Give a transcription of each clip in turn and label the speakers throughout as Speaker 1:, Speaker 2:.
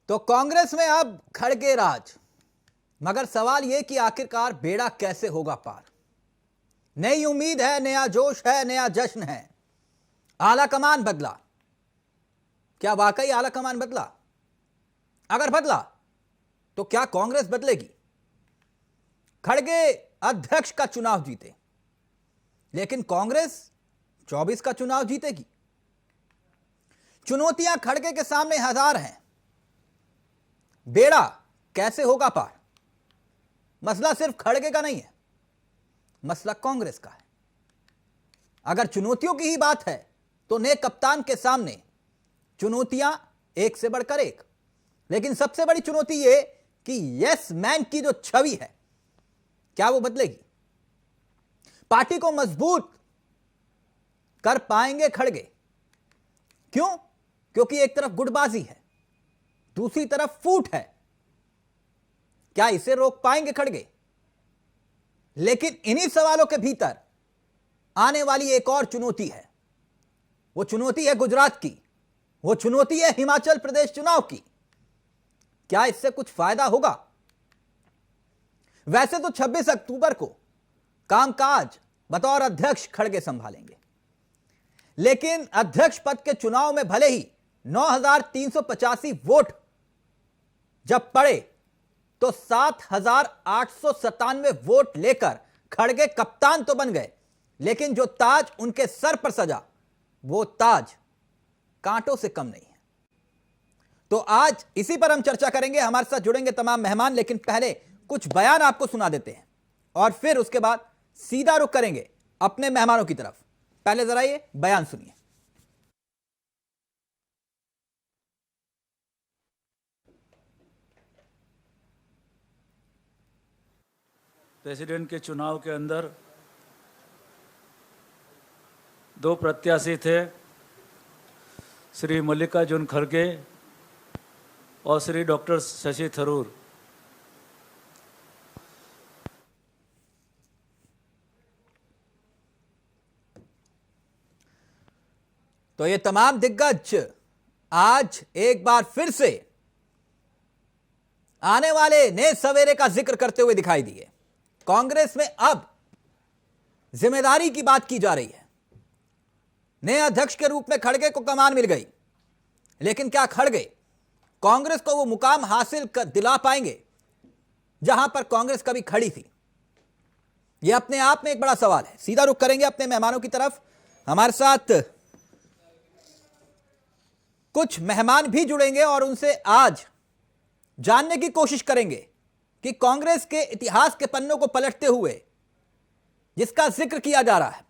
Speaker 1: तो कांग्रेस में अब खड़गे राज, मगर सवाल यह कि आखिरकार बेड़ा कैसे होगा पार। नई उम्मीद है, नया जोश है, नया जश्न है। आला कमान बदला। क्या वाकई आला कमान बदला? अगर बदला तो क्या कांग्रेस बदलेगी? खड़गे अध्यक्ष का चुनाव जीते, लेकिन कांग्रेस 24 का चुनाव जीतेगी। चुनौतियां खड़गे के सामने हजार हैं। बेड़ा कैसे होगा पार? मसला सिर्फ खड़गे का नहीं है, मसला कांग्रेस का है। अगर चुनौतियों की ही बात है तो नए कप्तान के सामने चुनौतियां एक से बढ़कर एक। लेकिन सबसे बड़ी चुनौती यह कि यस मैन की जो छवि है, क्या वो बदलेगी? पार्टी को मजबूत कर पाएंगे खड़गे? क्यों? क्योंकि एक तरफ गुटबाजी है, दूसरी तरफ फूट है। क्या इसे रोक पाएंगे खड़गे? लेकिन इन्हीं सवालों के भीतर आने वाली एक और चुनौती है। वो चुनौती है गुजरात की, वो चुनौती है हिमाचल प्रदेश चुनाव की। क्या इससे कुछ फायदा होगा? वैसे तो 26 अक्टूबर को कामकाज बतौर अध्यक्ष खड़गे संभालेंगे, लेकिन अध्यक्ष पद के चुनाव में भले ही 9,385 वोट जब पड़े तो 7,897 वोट लेकर खड़गे कप्तान तो बन गए, लेकिन जो ताज उनके सर पर सजा वो ताज कांटों से कम नहीं है। तो आज इसी पर हम चर्चा करेंगे। हमारे साथ जुड़ेंगे तमाम मेहमान, लेकिन पहले कुछ बयान आपको सुना देते हैं और फिर उसके बाद सीधा रुख करेंगे अपने मेहमानों की तरफ। पहले जरा ये बयान सुनिए।
Speaker 2: प्रेसिडेंट के चुनाव के अंदर दो प्रत्याशी थे, श्री मल्लिकार्जुन खड़गे और श्री डॉक्टर शशि थरूर।
Speaker 1: तो ये तमाम दिग्गज आज एक बार फिर से आने वाले नए सवेरे का जिक्र करते हुए दिखाई दिए। कांग्रेस में अब जिम्मेदारी की बात की जा रही है। नए अध्यक्ष के रूप में खड़गे को कमान मिल गई, लेकिन क्या खड़गे कांग्रेस को वो मुकाम हासिल दिला पाएंगे जहां पर कांग्रेस कभी खड़ी थी? यह अपने आप में एक बड़ा सवाल है। सीधा रुख करेंगे अपने मेहमानों की तरफ। हमारे साथ कुछ मेहमान भी जुड़ेंगे और उनसे आज जानने की कोशिश करेंगे कि कांग्रेस के इतिहास के पन्नों को पलटते हुए जिसका जिक्र किया जा रहा है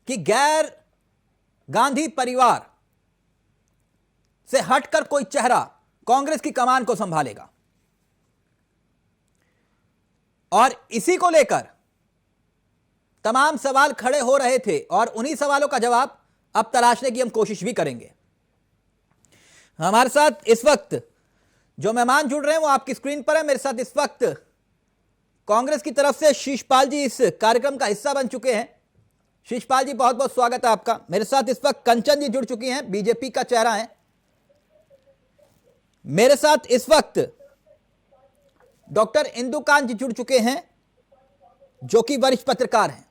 Speaker 1: कि गैर गांधी परिवार से हटकर कोई चेहरा कांग्रेस की कमान को संभालेगा, और इसी को लेकर तमाम सवाल खड़े हो रहे थे और उन्हीं सवालों का जवाब अब तलाशने की हम कोशिश भी करेंगे। हमारे साथ इस वक्त जो मेहमान जुड़ रहे हैं वो आपकी स्क्रीन पर है। मेरे साथ इस वक्त कांग्रेस की तरफ से शीशपाल जी इस कार्यक्रम का हिस्सा बन चुके हैं। शीशपाल जी, बहुत बहुत स्वागत है आपका। मेरे साथ इस वक्त कंचन जी जुड़ चुकी हैं, बीजेपी का चेहरा है। मेरे साथ इस वक्त डॉक्टर इंदुकांत जी जुड़ चुके हैं, जो कि वरिष्ठ पत्रकार हैं।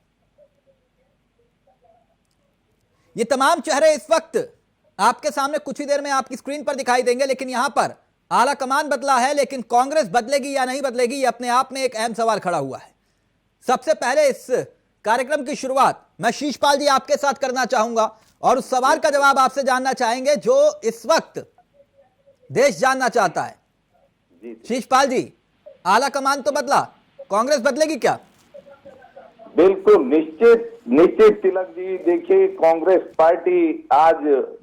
Speaker 1: ये तमाम चेहरे इस वक्त आपके सामने कुछ ही देर में आपकी स्क्रीन पर दिखाई देंगे, लेकिन यहां पर आला कमान बदला है, लेकिन कांग्रेस बदलेगी या नहीं बदलेगी, यह अपने आप में एक अहम सवाल खड़ा हुआ है। सबसे पहले इस कार्यक्रम की शुरुआत मैं शीशपाल जी आपके साथ करना चाहूंगा और उस सवाल का जवाब आपसे जानना चाहेंगे जो इस वक्त देश जानना चाहता है। शीशपाल जी, आला कमान तो बदला, कांग्रेस बदलेगी क्या?
Speaker 3: बिल्कुल निश्चित तिलक जी। देखिए, कांग्रेस पार्टी आज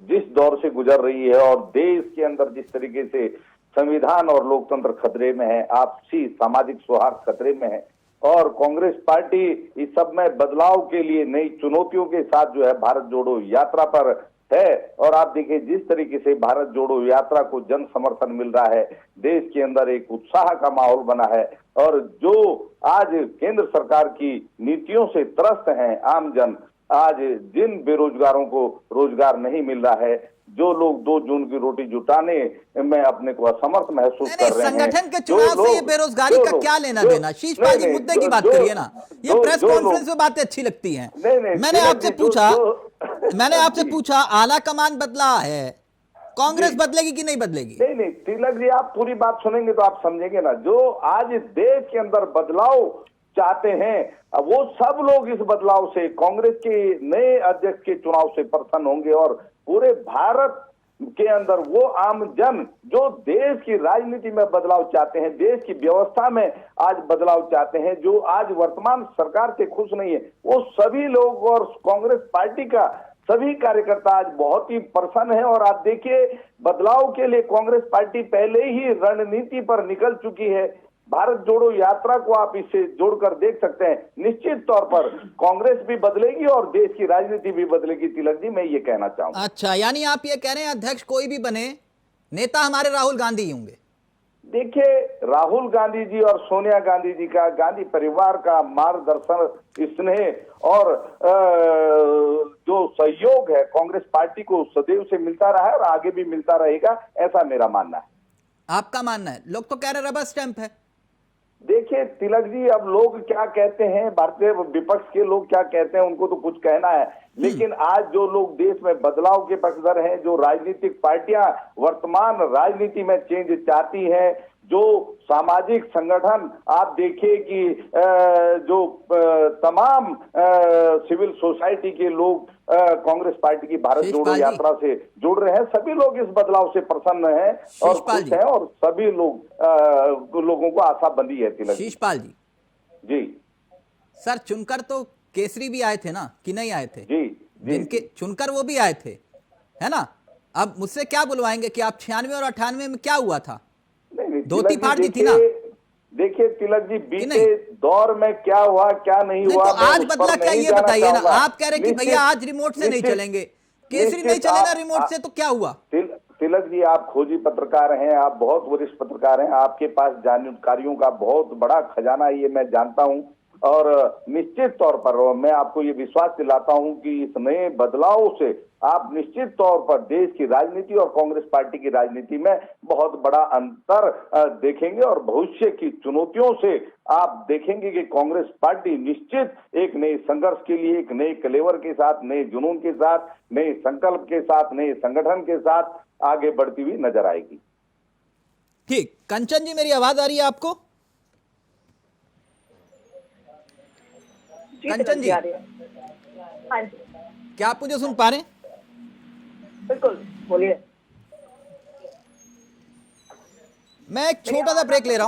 Speaker 3: जिस दौर से गुजर रही है और देश के अंदर जिस तरीके से संविधान और लोकतंत्र खतरे में है, आपसी सामाजिक सौहार्द खतरे में है, और कांग्रेस पार्टी इस सब में बदलाव के लिए नई चुनौतियों के साथ जो है भारत जोड़ो यात्रा पर है। और आप देखिए जिस तरीके से भारत जोड़ो यात्रा को जन समर्थन मिल रहा है, देश के अंदर एक उत्साह का माहौल बना है, और जो आज केंद्र सरकार की नीतियों से त्रस्त हैं आम जन, आज जिन बेरोजगारों को रोजगार नहीं मिल रहा है, जो लोग 2 जून की रोटी जुटाने में अपने को असमर्थ महसूस
Speaker 1: नहीं,
Speaker 3: कर रहे हैं,
Speaker 1: संगठन के चुनाव से ये बेरोजगारी का क्या लेना देना? शीशपाल जी, मुद्दे की बात करिए ना। ये प्रेस कॉन्फ्रेंस में बातें अच्छी लगती हैं। मैंने आपसे पूछा आला कमान बदला है, कांग्रेस बदलेगी कि नहीं बदलेगी?
Speaker 3: नहीं तिलक जी, आप पूरी बात सुनेंगे तो आप समझेंगे ना। जो आज देश के अंदर बदलाव चाहते हैं, वो सब लोग इस बदलाव से, कांग्रेस के नए अध्यक्ष के चुनाव से प्रसन्न होंगे। और पूरे भारत के अंदर वो आम जन जो देश की राजनीति में बदलाव चाहते हैं, देश की व्यवस्था में आज बदलाव चाहते हैं, जो आज वर्तमान सरकार से खुश नहीं है, वो सभी लोग और कांग्रेस पार्टी का सभी कार्यकर्ता आज बहुत ही प्रसन्न है। और आप देखिए, बदलाव के लिए कांग्रेस पार्टी पहले ही रणनीति पर निकल चुकी है। भारत जोड़ो यात्रा को आप इससे जोड़कर देख सकते हैं। निश्चित तौर पर कांग्रेस भी बदलेगी और देश की राजनीति भी बदलेगी। तिलक जी, मैं ये कहना चाहूंगा।
Speaker 1: अच्छा, यानी आप ये कह रहे हैं अध्यक्ष कोई भी बने, नेता हमारे राहुल गांधी ही होंगे?
Speaker 3: देखिए, राहुल गांधी जी और सोनिया गांधी जी का, गांधी परिवार का मार्गदर्शन, स्नेह और जो सहयोग है कांग्रेस पार्टी को सदैव से मिलता रहा है और आगे भी मिलता रहेगा, ऐसा मेरा मानना है।
Speaker 1: आपका मानना है? लोग तो कह रहे रबर स्टैंप है।
Speaker 3: देखिए तिलक जी, अब लोग क्या कहते हैं, भारतीय विपक्ष के लोग क्या कहते हैं, उनको तो कुछ कहना है, लेकिन आज जो लोग देश में बदलाव के पक्षधर हैं, जो राजनीतिक पार्टियां वर्तमान राजनीति में चेंज चाहती हैं, जो सामाजिक संगठन आप देखिए कि जो तमाम सिविल सोसाइटी के लोग कांग्रेस पार्टी की भारत जोड़ो यात्रा से जुड़ रहे हैं, सभी लोग इस बदलाव से प्रसन्न हैं और खुश हैं और सभी लोगों को आशा बंधी है। तिलक
Speaker 1: शीशपाल जी,
Speaker 3: जी
Speaker 1: सर, चुनकर तो केसरी भी आए थे ना, कि नहीं आए थे?
Speaker 3: जी,
Speaker 1: जिनके चुनकर वो भी आए थे, है ना? अब मुझसे क्या बुलवाएंगे कि आप 96 और 98 में क्या हुआ था? धोती फाड़ दी थी ना?
Speaker 3: देखिए तिलक जी, बीते दौर में क्या हुआ क्या नहीं हुआ,
Speaker 1: तो आज बदला क्या, ये बताइए ना। आप कह रहे कि भैया आज रिमोट से नहीं चलेंगे, केसरी नहीं चलेगा रिमोट से, तो क्या हुआ?
Speaker 3: तिलक जी, आप खोजी पत्रकार हैं, आप बहुत वरिष्ठ पत्रकार हैं, आपके पास जानकारियों का बहुत बड़ा खजाना है, ये मैं जानता हूं। और निश्चित तौर पर मैं आपको ये विश्वास दिलाता हूं कि इस नए बदलाव से आप निश्चित तौर पर देश की राजनीति और कांग्रेस पार्टी की राजनीति में बहुत बड़ा अंतर देखेंगे और भविष्य की चुनौतियों से आप देखेंगे कि कांग्रेस पार्टी निश्चित एक नए संघर्ष के लिए, एक नए कलेवर के साथ, नए जुनून के साथ, नए संकल्प के साथ, नए संगठन के साथ आगे बढ़ती हुई नजर आएगी।
Speaker 1: ठीक, कंचन जी, मेरी आवाज आ रही है आपको? कंचन जी,
Speaker 4: हाँ जी,
Speaker 1: क्या आप मुझे सुन पा रहे हैं?
Speaker 4: बिल्कुल, बोलिए।
Speaker 1: मैं एक छोटा सा ब्रेक ले रहा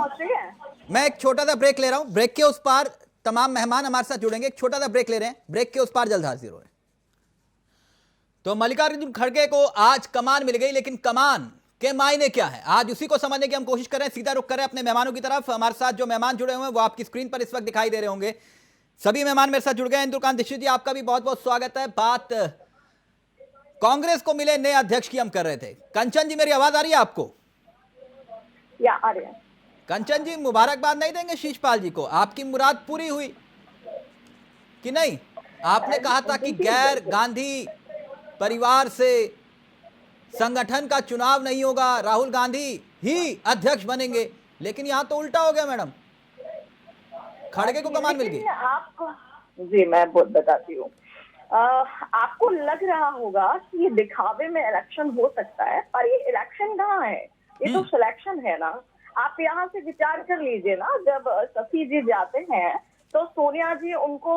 Speaker 1: हूं, ब्रेक के उस पार तमाम मेहमान हमारे साथ जुड़ेंगे। एक छोटा सा ब्रेक ले रहे हैं, ब्रेक के उस पार जल्द हाजिर हो रहे हैं। तो मल्लिकार्जुन खड़गे को आज कमान मिल गई, लेकिन कमान के मायने क्या है, आज उसी को समझने की हम कोशिश कर रहे हैं। सीधा रुख कर रहे हैं अपने मेहमानों की तरफ। हमारे साथ जो मेहमान जुड़े हुए हैं वो आपकी स्क्रीन पर इस वक्त दिखाई दे रहे होंगे। सभी मेहमान मेरे साथ जुड़ गए। इंद्रकांत दीक्षित जी, आपका भी बहुत बहुत स्वागत है। बात कांग्रेस को मिले नए अध्यक्ष की हम कर रहे थे। कंचन जी, मेरी आवाज आ रही है आपको?
Speaker 4: आ रही है।
Speaker 1: कंचन जी, मुबारकबाद नहीं देंगे शीशपाल जी को? आपकी मुराद पूरी हुई कि नहीं? आपने कहा था कि गैर गांधी परिवार से संगठन का चुनाव नहीं होगा, राहुल गांधी ही अध्यक्ष बनेंगे, लेकिन यहां तो उल्टा हो गया मैडम, खड़गे को कमान मिल गई।
Speaker 4: आपको जी मैं बताती हूँ। आपको लग रहा होगा कि ये दिखावे में इलेक्शन हो सकता है, पर ये इलेक्शन कहाँ है, ये तो सिलेक्शन है ना। आप यहाँ से विचार कर लीजिए ना, जब शशि जी जाते हैं तो सोनिया जी उनको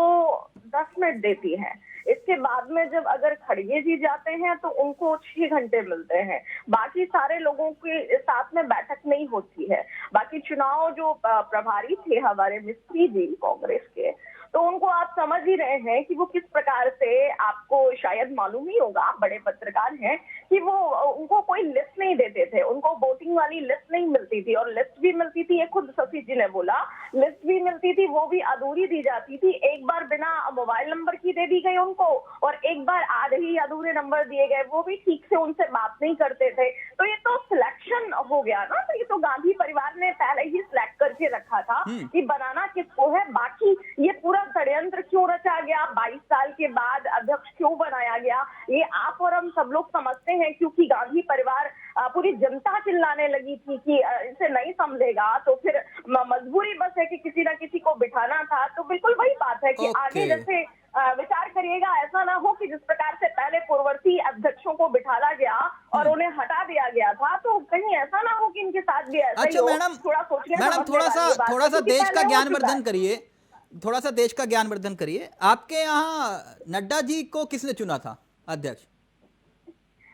Speaker 4: 10 मिनट देती हैं। इसके बाद में जब अगर खड़गे जी जाते हैं तो उनको 6 घंटे मिलते हैं। बाकी सारे लोगों के साथ में बैठक नहीं होती है। बाकी चुनाव जो प्रभारी थे हमारे मिस्त्री जी कांग्रेस के, तो उनको आप समझ ही रहे हैं कि वो किस प्रकार से, आपको शायद मालूम ही होगा, आप बड़े पत्रकार हैं, कि वो उनको कोई लिस्ट नहीं देते थे, उनको वोटिंग वाली लिस्ट नहीं मिलती थी। और लिस्ट भी मिलती थी, ये खुद शशि जी ने बोला, लिस्ट भी मिलती थी, वो भी अधूरी दी जाती थी। एक बार बिना मोबाइल नंबर की दे दी गई उनको, और एक बार आधे ही अधूरे नंबर दिए गए, वो भी ठीक से उनसे बात नहीं करते थे। तो ये तो सिलेक्शन हो गया ना। तो ये तो गांधी परिवार ने पहले ही सिलेक्ट करके रखा था कि बनाना किसको है। बाकी ये पूरा षड्यंत्र क्यों रचा गया, 22 साल के बाद अध्यक्ष क्यों बनाया गया, ये आप और हम सब लोग समझ समझते हैं क्योंकि गांधी परिवार पूरी जनता चिल्लाने लगी थी कि इसे नहीं समझेगा, तो फिर मजबूरी बस है कि किसी ना किसी को बिठाना था। तो बिल्कुल वही बात है कि आगे जैसे विचार करिएगा, ऐसा ना हो कि जिस प्रकार से पहले पूर्ववर्ती अध्यक्षों को बिठाला गया और उन्हें हटा दिया गया था, तो कहीं ऐसा ना हो कि इनके साथ भी ऐसा ही
Speaker 1: अच्छा
Speaker 4: हो।
Speaker 1: मैडम,
Speaker 4: थोड़ा सोचने
Speaker 1: मैडम थोड़ा सा देश का ज्ञानवर्धन
Speaker 4: कर
Speaker 1: करिए, थोड़ा सा देश का ज्ञानवर्धन करिए। आपके यहाँ नड्डा जी को किसने चुना था अध्यक्ष?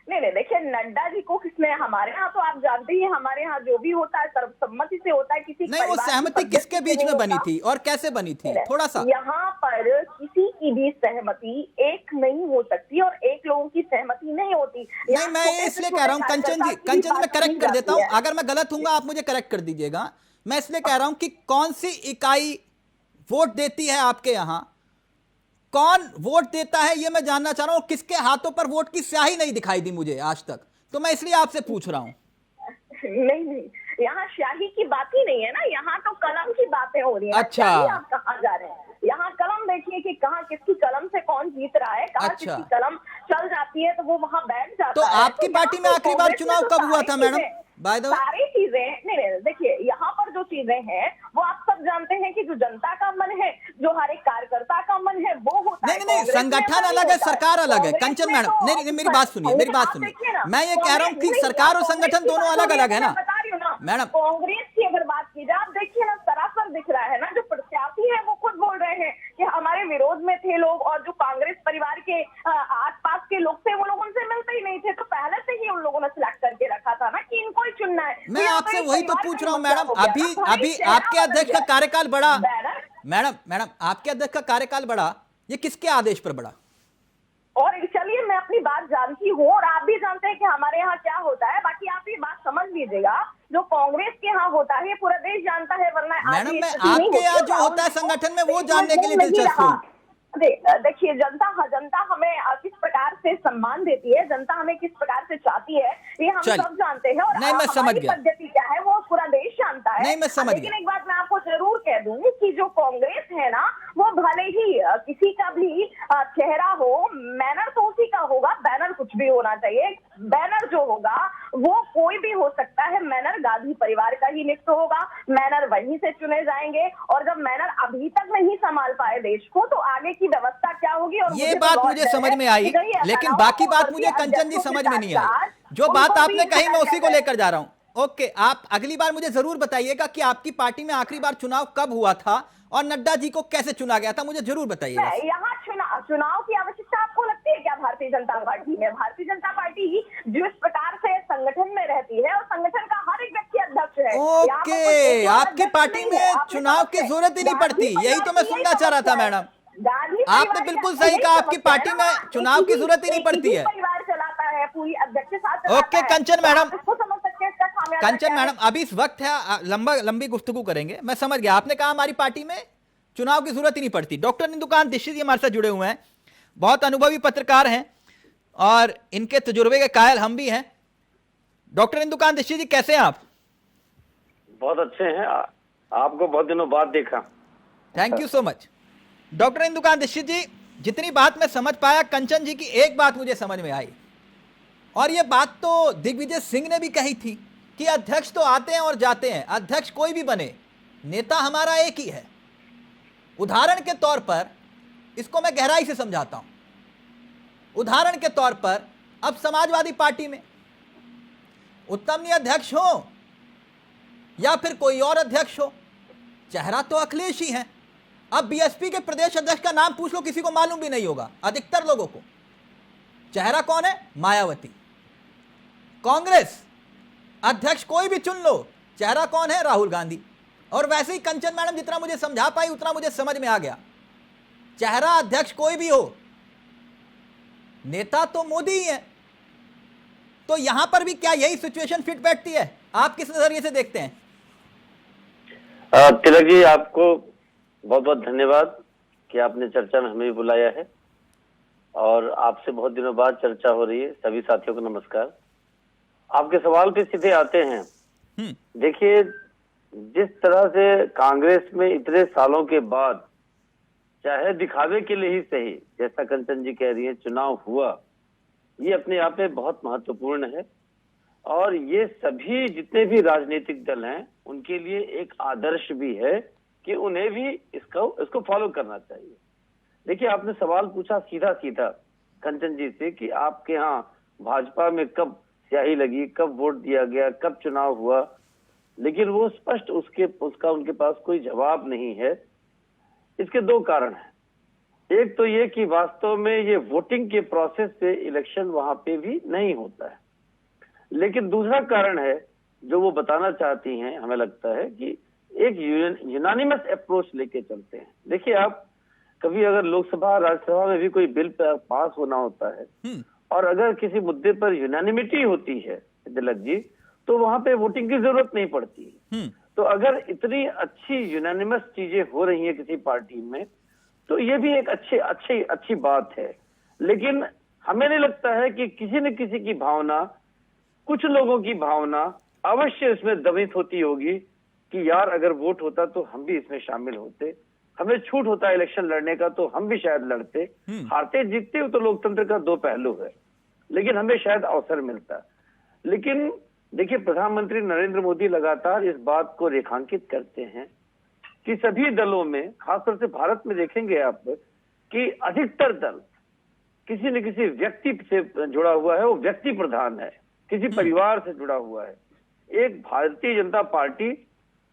Speaker 4: नहीं, देखिए नड्डा जी को किसने, हमारे यहाँ तो आप जानते ही, हमारे यहाँ जो भी होता है सर्वसम्मति से होता है। किसी
Speaker 1: नहीं, वो सहमति किसके बीच में बनी थी और कैसे बनी थी, थोड़ा सा?
Speaker 4: यहाँ पर किसी की भी सहमति एक नहीं हो सकती और एक लोगों की सहमति नहीं होती।
Speaker 1: नहीं, मैं इसलिए कह रहा हूँ कंचन जी, मैं करेक्ट कर देता हूँ, अगर मैं गलत हूँगा आप मुझे करेक्ट कर दीजिएगा। मैं इसलिए कह रहा हूँ कि कौन सी इकाई वोट देती है आपके यहाँ, कौन वोट देता है ये मैं जानना चाह रहा हूँ। किसके हाथों पर वोट की स्याही नहीं दिखाई दी मुझे आज तक, तो मैं इसलिए आपसे पूछ रहा हूँ।
Speaker 4: नहीं, यहाँ स्याही की बात ही नहीं है ना, यहाँ तो कलम की बातें हो रही है।
Speaker 1: अच्छा,
Speaker 4: आप कहाँ जा रहे हैं? यहाँ कलम देखिए कि कहाँ किसकी कलम से कौन जीत रहा है, कहाँ
Speaker 1: अच्छा,
Speaker 4: किसकी कलम चल जाती है तो वो वहाँ बैठ जाता
Speaker 1: तो
Speaker 4: है।
Speaker 1: आपकी पार्टी में आखिरी बार चुनाव कब हुआ था मैडम? बाय द वे
Speaker 4: सारी चीजें नहीं, देखिए यहाँ पर जो चीजें हैं वो आप सब जानते हैं कि जो जनता का मन है, जो हर एक कार्यकर्ता का मन है, वो होता है।
Speaker 1: नहीं, संगठन अलग है, सरकार अलग है कंचन मैडम। नहीं, मेरी बात सुनिए, मैं ये कह रहा हूँ कि सरकार और संगठन दोनों अलग अलग है ना मैडम।
Speaker 4: कांग्रेस की अगर बात की जाए, आप देखिए ना, सरासर दिख रहा है ना, जो प्रत्याशी है वो खुद बोल रहे हैं कि हमारे विरोध में थे लोग, और जो कांग्रेस परिवार के आसपास के लोग थे वो लोग उनसे मिलते ही नहीं थे, तो पहले से ही उन लोगों ने सिलेक्ट करके रखा था ना कि इनको ही चुनना है।
Speaker 1: मैं आपसे वही तो पूछ रहा हूँ मैडम। अभी आपके अध्यक्ष का कार्यकाल बढ़ा मैडम, आपके अध्यक्ष का कार्यकाल बढ़ा, ये किसके आदेश पर बढ़ा?
Speaker 4: और चलिए मैं अपनी बात जानती हूँ और आप भी जानते हैं कि हमारे यहाँ क्या होता है। बाकी आप ये बात समझ लीजिएगा, जो कांग्रेस के यहाँ होता है पूरा देश जानता है, वरना
Speaker 1: मैडम मैं आपके यहाँ जो होता है संगठन में वो जानने के लिए दिलचस्प हूँ।
Speaker 4: देखिए जनता हमें किस प्रकार से सम्मान देती है, जनता हमें किस प्रकार से चाहती है, ये हम सब जानते हैं। और
Speaker 1: नहीं, मैं समझ गया,
Speaker 4: पद्धति क्या है वो पूरा देश जानता है।
Speaker 1: नहीं, मैं समझ
Speaker 4: लेकिन एक बात मैं आपको जरूर कह दूं कि जो कांग्रेस है ना, वो भले ही किसी का भी चेहरा हो, मैनर तो उसी का होगा, बैनर कुछ भी होना चाहिए। बैनर जो होगा वो कोई भी हो सकता है, मैनर गांधी परिवार का ही नियुक्त होगा, मैनर वहीं से चुने जाएंगे। और जब मैनर अभी तक नहीं संभाल पाए देश को, तो आगे की व्यवस्था क्या होगी? और
Speaker 1: ये बात मुझे समझ में आई, लेकिन बाकी बात मुझे कंचन जी समझ में नहीं आई। जो बात आपने कही मैं उसी को लेकर जा रहा हूं। ओके, आप अगली बार मुझे जरूर बताइएगा कि आपकी पार्टी में आखिरी बार चुनाव कब हुआ था और नड्डा जी को कैसे चुना गया था, मुझे जरूर बताइएगा।
Speaker 4: यहाँ चुनाव की आवश्यकता आपको लगती है क्या भारतीय जनता पार्टी में? भारतीय जनता पार्टी जिस प्रकार से संगठन में रहती है और संगठन का हर एक व्यक्ति अध्यक्ष है।
Speaker 1: ओके, आपकी पार्टी में चुनाव की जरूरत ही नहीं पड़ती, यही तो मैं सुनना चाह रहा था मैडम। आपने बिल्कुल सही कहा, आपकी पार्टी में चुनाव की जरूरत ही नहीं पड़ती है।
Speaker 4: परिवार चलाता है, पूरी अध्यक्ष।
Speaker 1: ओके कंचन मैडम,
Speaker 4: समझ सकते हैं
Speaker 1: कंचन मैडम अभी इस वक्त है, लंबी गुफ्तगू करेंगे। मैं समझ गया, आपने कहा हमारी पार्टी में चुनाव की जरूरत ही नहीं पड़ती। डॉक्टर इंदुकांत दीक्षित जी हमारे साथ जुड़े हुए हैं, बहुत अनुभवी पत्रकार हैं और इनके तजुर्बे के कायल हम भी हैं। डॉक्टर इंदुकांत दीक्षित जी कैसे हैं आप?
Speaker 5: बहुत अच्छे हैं, आपको बहुत दिनों बाद देखा।
Speaker 1: Thank you so much. Doctor Indukant Dikshit ji, जितनी बात मैं समझ पाया, कंचन जी की एक बात मुझे समझ में आई, और यह बात तो दिग्विजय सिंह ने भी कही थी कि अध्यक्ष तो आते हैं और जाते हैं, अध्यक्ष कोई भी बने, नेता हमारा एक ही है। उदाहरण के तौर पर इसको मैं गहराई से समझाता हूं। उदाहरण के तौर पर अब समाजवादी पार्टी में उत्तम अध्यक्ष हो या फिर कोई और अध्यक्ष हो, चेहरा तो अखिलेश ही है। अब बीएसपी के प्रदेश अध्यक्ष का नाम पूछ लो, किसी को मालूम भी नहीं होगा, अधिकतर लोगों को। चेहरा कौन है? मायावती। कांग्रेस अध्यक्ष कोई भी चुन लो, चेहरा कौन है? राहुल गांधी। और वैसे ही कंचन मैडम जितना मुझे समझा पाई उतना मुझे समझ में आ गया, चेहरा अध्यक्ष कोई भी हो, नेता तो मोदी ही है। तो यहां पर भी क्या यही सिचुएशन फिट बैठती है? आप किस नजरिए से देखते हैं?
Speaker 5: तिलक जी, आपको बहुत बहुत धन्यवाद कि आपने चर्चा में हमें भी बुलाया है और आपसे बहुत दिनों बाद चर्चा हो रही है। सभी साथियों को नमस्कार। आपके सवाल पे सीधे आते हैं। देखिए, जिस तरह से कांग्रेस में इतने सालों के बाद, चाहे दिखावे के लिए ही सही, जैसा कंचन जी कह रही है, चुनाव हुआ, ये अपने आप में बहुत महत्वपूर्ण है और ये सभी जितने भी राजनीतिक दल हैं उनके लिए एक आदर्श भी है कि उन्हें भी इसको फॉलो करना चाहिए। देखिए, आपने सवाल पूछा सीधा सीधा कंचन जी से कि आपके यहाँ भाजपा में कब स्याही लगी, कब वोट दिया गया, कब चुनाव हुआ, लेकिन वो स्पष्ट उसका उनके पास कोई जवाब नहीं है। इसके दो कारण हैं। एक तो ये कि वास्तव में ये वोटिंग के प्रोसेस से इलेक्शन वहां पे भी नहीं होता है, लेकिन दूसरा कारण है जो वो बताना चाहती हैं, हमें लगता है कि एक यूनानिमस अप्रोच लेके चलते हैं। देखिए, आप कभी अगर लोकसभा राज्यसभा में भी कोई बिल पास होना होता है और अगर किसी मुद्दे पर यूनानिमिटी होती है तिलक जी, तो वहां पे वोटिंग की जरूरत नहीं पड़ती। तो अगर इतनी अच्छी यूनानिमस चीजें हो रही है किसी पार्टी में, तो ये भी एक अच्छी बात है। लेकिन हमें नहीं लगता है कि किसी न किसी की भावना, कुछ लोगों की भावना अवश्य इसमें दमित होती होगी कि यार अगर वोट होता तो हम भी इसमें शामिल होते, हमें छूट होता इलेक्शन लड़ने का तो हम भी शायद लड़ते। हारते जीतते हो तो लोकतंत्र का दो पहलू है, लेकिन हमें शायद अवसर मिलता। लेकिन देखिए, प्रधानमंत्री नरेंद्र मोदी लगातार इस बात को रेखांकित करते हैं कि सभी दलों में, खासतौर से भारत में देखेंगे आप कि अधिकतर दल किसी न किसी व्यक्ति से जुड़ा हुआ है, वो व्यक्ति प्रधान है, किसी परिवार से जुड़ा हुआ है। एक भारतीय जनता पार्टी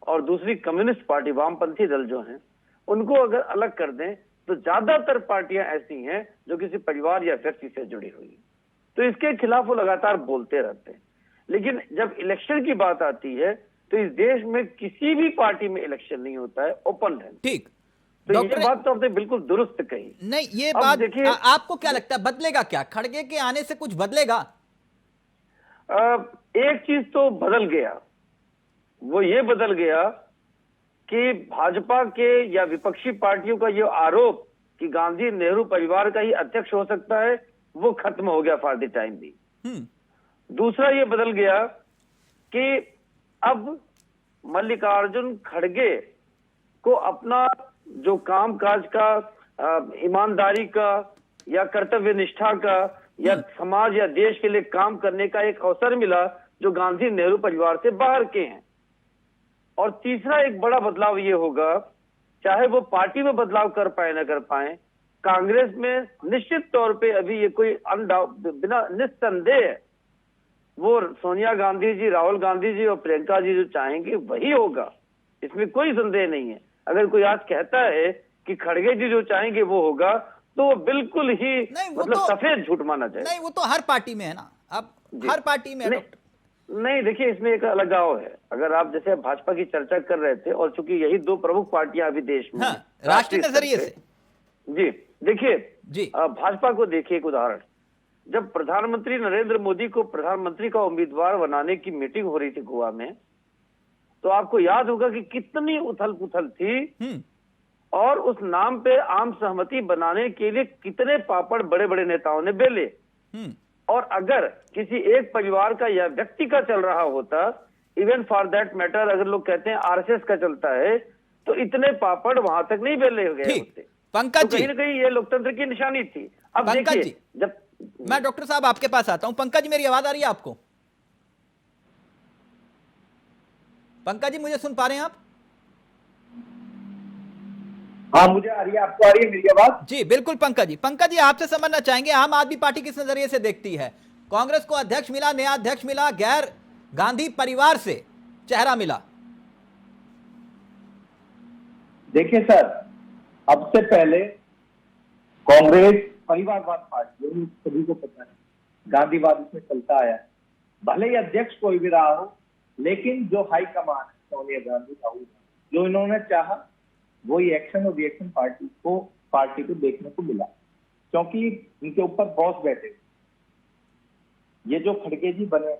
Speaker 5: और दूसरी कम्युनिस्ट पार्टी, वामपंथी दल जो हैं, उनको अगर अलग कर दें तो ज्यादातर पार्टियां ऐसी हैं जो किसी परिवार या व्यक्ति से जुड़ी हुई हैं। तो इसके खिलाफ वो लगातार बोलते रहते हैं। लेकिन जब इलेक्शन की बात आती है तो इस देश में किसी भी पार्टी में इलेक्शन नहीं होता है, ओपन है।
Speaker 1: ठीक,
Speaker 5: तो ये बात तो आपने बिल्कुल दुरुस्त कही।
Speaker 1: नहीं, ये
Speaker 5: अब
Speaker 1: बात
Speaker 5: देखिए,
Speaker 1: आपको क्या लगता है बदलेगा क्या? खड़गे के आने से कुछ बदलेगा?
Speaker 5: एक चीज तो बदल गया, वो ये बदल गया कि भाजपा के या विपक्षी पार्टियों का ये आरोप कि गांधी नेहरू परिवार का ही अध्यक्ष हो सकता है, वो खत्म हो गया फॉर द टाइम भी। दूसरा ये बदल गया कि अब मल्लिकार्जुन खड़गे को अपना जो कामकाज का, ईमानदारी का या कर्तव्य निष्ठा का या समाज या देश के लिए काम करने का एक अवसर मिला जो गांधी नेहरू परिवार से बाहर के हैं। और तीसरा एक बड़ा बदलाव ये होगा, चाहे वो पार्टी में बदलाव कर पाए ना कर पाए, कांग्रेस में निश्चित तौर पे अभी ये कोई बिना निस्संदेह वो सोनिया गांधी जी, राहुल गांधी जी और प्रियंका जी जो चाहेंगे वही होगा, इसमें कोई संदेह नहीं है। अगर कोई आज कहता है कि खड़गे जी जो चाहेंगे वो होगा, तो वो बिल्कुल ही मतलब सफेद झूठ माना जाए।
Speaker 1: नहीं, वो तो हर पार्टी में है ना, अब हर पार्टी में है।
Speaker 5: नहीं, देखिए, इसमें एक अलगाव है। अगर आप जैसे भाजपा की चर्चा कर रहे थे, और चूंकि यही दो प्रमुख पार्टियां अभी देश में
Speaker 1: राष्ट्रीय नजरिए से,
Speaker 5: जी देखिए, भाजपा को देखिए एक उदाहरण। जब प्रधानमंत्री नरेंद्र मोदी को प्रधानमंत्री का उम्मीदवार बनाने की मीटिंग हो रही थी गोवा में, तो आपको याद होगा कि कितनी उथल पुथल थी और उस नाम पे आम सहमति बनाने के लिए कितने पापड़ बड़े बड़े नेताओं ने बेले। और अगर किसी एक परिवार का या व्यक्ति का चल रहा होता, इवन फॉर दैट मैटर अगर लोग कहते हैं आरएसएस का चलता है, तो इतने पापड़ वहां तक नहीं बेले गए होते।
Speaker 1: पंकज जी,
Speaker 5: कहीं ना कहीं ये लोकतंत्र की निशानी थी। अब देखिए, जब
Speaker 1: मैं डॉक्टर साहब आपके पास आता हूं। पंकज जी, मेरी आवाज आ रही है आपको? पंकज जी, मुझे सुन पा रहे हैं आप?
Speaker 6: हाँ, मुझे आ रही है। आपको आ रही है मेरी आवाज?
Speaker 1: जी बिल्कुल। पंकज जी, आपसे समझना चाहेंगे, आम आदमी पार्टी किस नजरिए से देखती है? कांग्रेस को अध्यक्ष मिला, नया अध्यक्ष मिला, गैर गांधी परिवार से चेहरा मिला।
Speaker 6: देखिए सर, अब से पहले कांग्रेस परिवारवाद पार्टी, सभी को पता है, गांधीवाद इसमें चलता आया है। भले ही अध्यक्ष कोई भी रहा हो, लेकिन जो हाई कमान है, सोनिया गांधी, राहुल गांधी, जो इन्होंने चाहा वही एक्शन और रिएक्शन पार्टी को देखने को मिला, क्योंकि इनके ऊपर बॉस बैठे। ये जो खड़गे जी बने,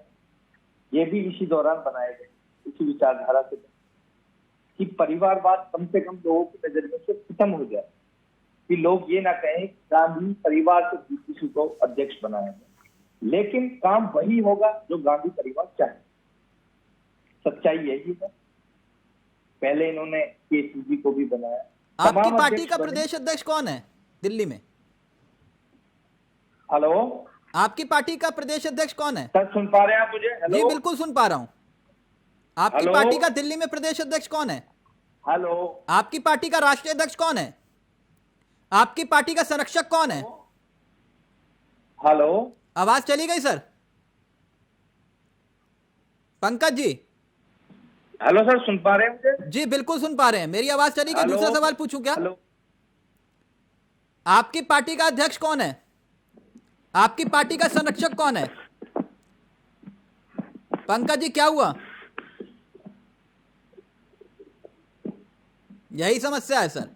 Speaker 6: ये भी इसी दौरान बनाए गए, इसी विचारधारा से, कि परिवारवाद कम से कम लोगों के नजरिए से खत्म हो जाए, कि लोग ये ना कहें गांधी परिवार से किसी को अध्यक्ष बनाया गया, लेकिन काम वही होगा जो गांधी परिवार चाहे। सच्चाई यही है। पहले इन्होंने केसीजी को भी बनाया।
Speaker 1: आपकी पार्टी का प्रदेश अध्यक्ष कौन है दिल्ली में?
Speaker 6: हेलो,
Speaker 1: आपकी पार्टी का प्रदेश अध्यक्ष कौन है?
Speaker 6: सर सुन पा रहे हैं आप मुझे?
Speaker 1: जी
Speaker 6: हेलो
Speaker 1: बिल्कुल सुन पा रहा हूं। आपकी
Speaker 6: हेलो?
Speaker 1: पार्टी का दिल्ली में प्रदेश अध्यक्ष कौन है?
Speaker 6: हेलो
Speaker 1: आपकी पार्टी का राष्ट्रीय अध्यक्ष कौन है? आपकी पार्टी का संरक्षक कौन है?
Speaker 6: हेलो
Speaker 1: आवाज चली गई sir. Pankaj ji.
Speaker 6: Hello sir सुन पा रहे हैं मुझे?
Speaker 1: जी बिल्कुल सुन पा रहे हैं। मेरी आवाज चली गई?
Speaker 6: हेलो?
Speaker 1: दूसरा सवाल पूछूं क्या?
Speaker 6: हेलो
Speaker 1: आपकी पार्टी का अध्यक्ष कौन है? आपकी पार्टी का संरक्षक कौन है? पंकज जी क्या हुआ? यही समस्या है सर।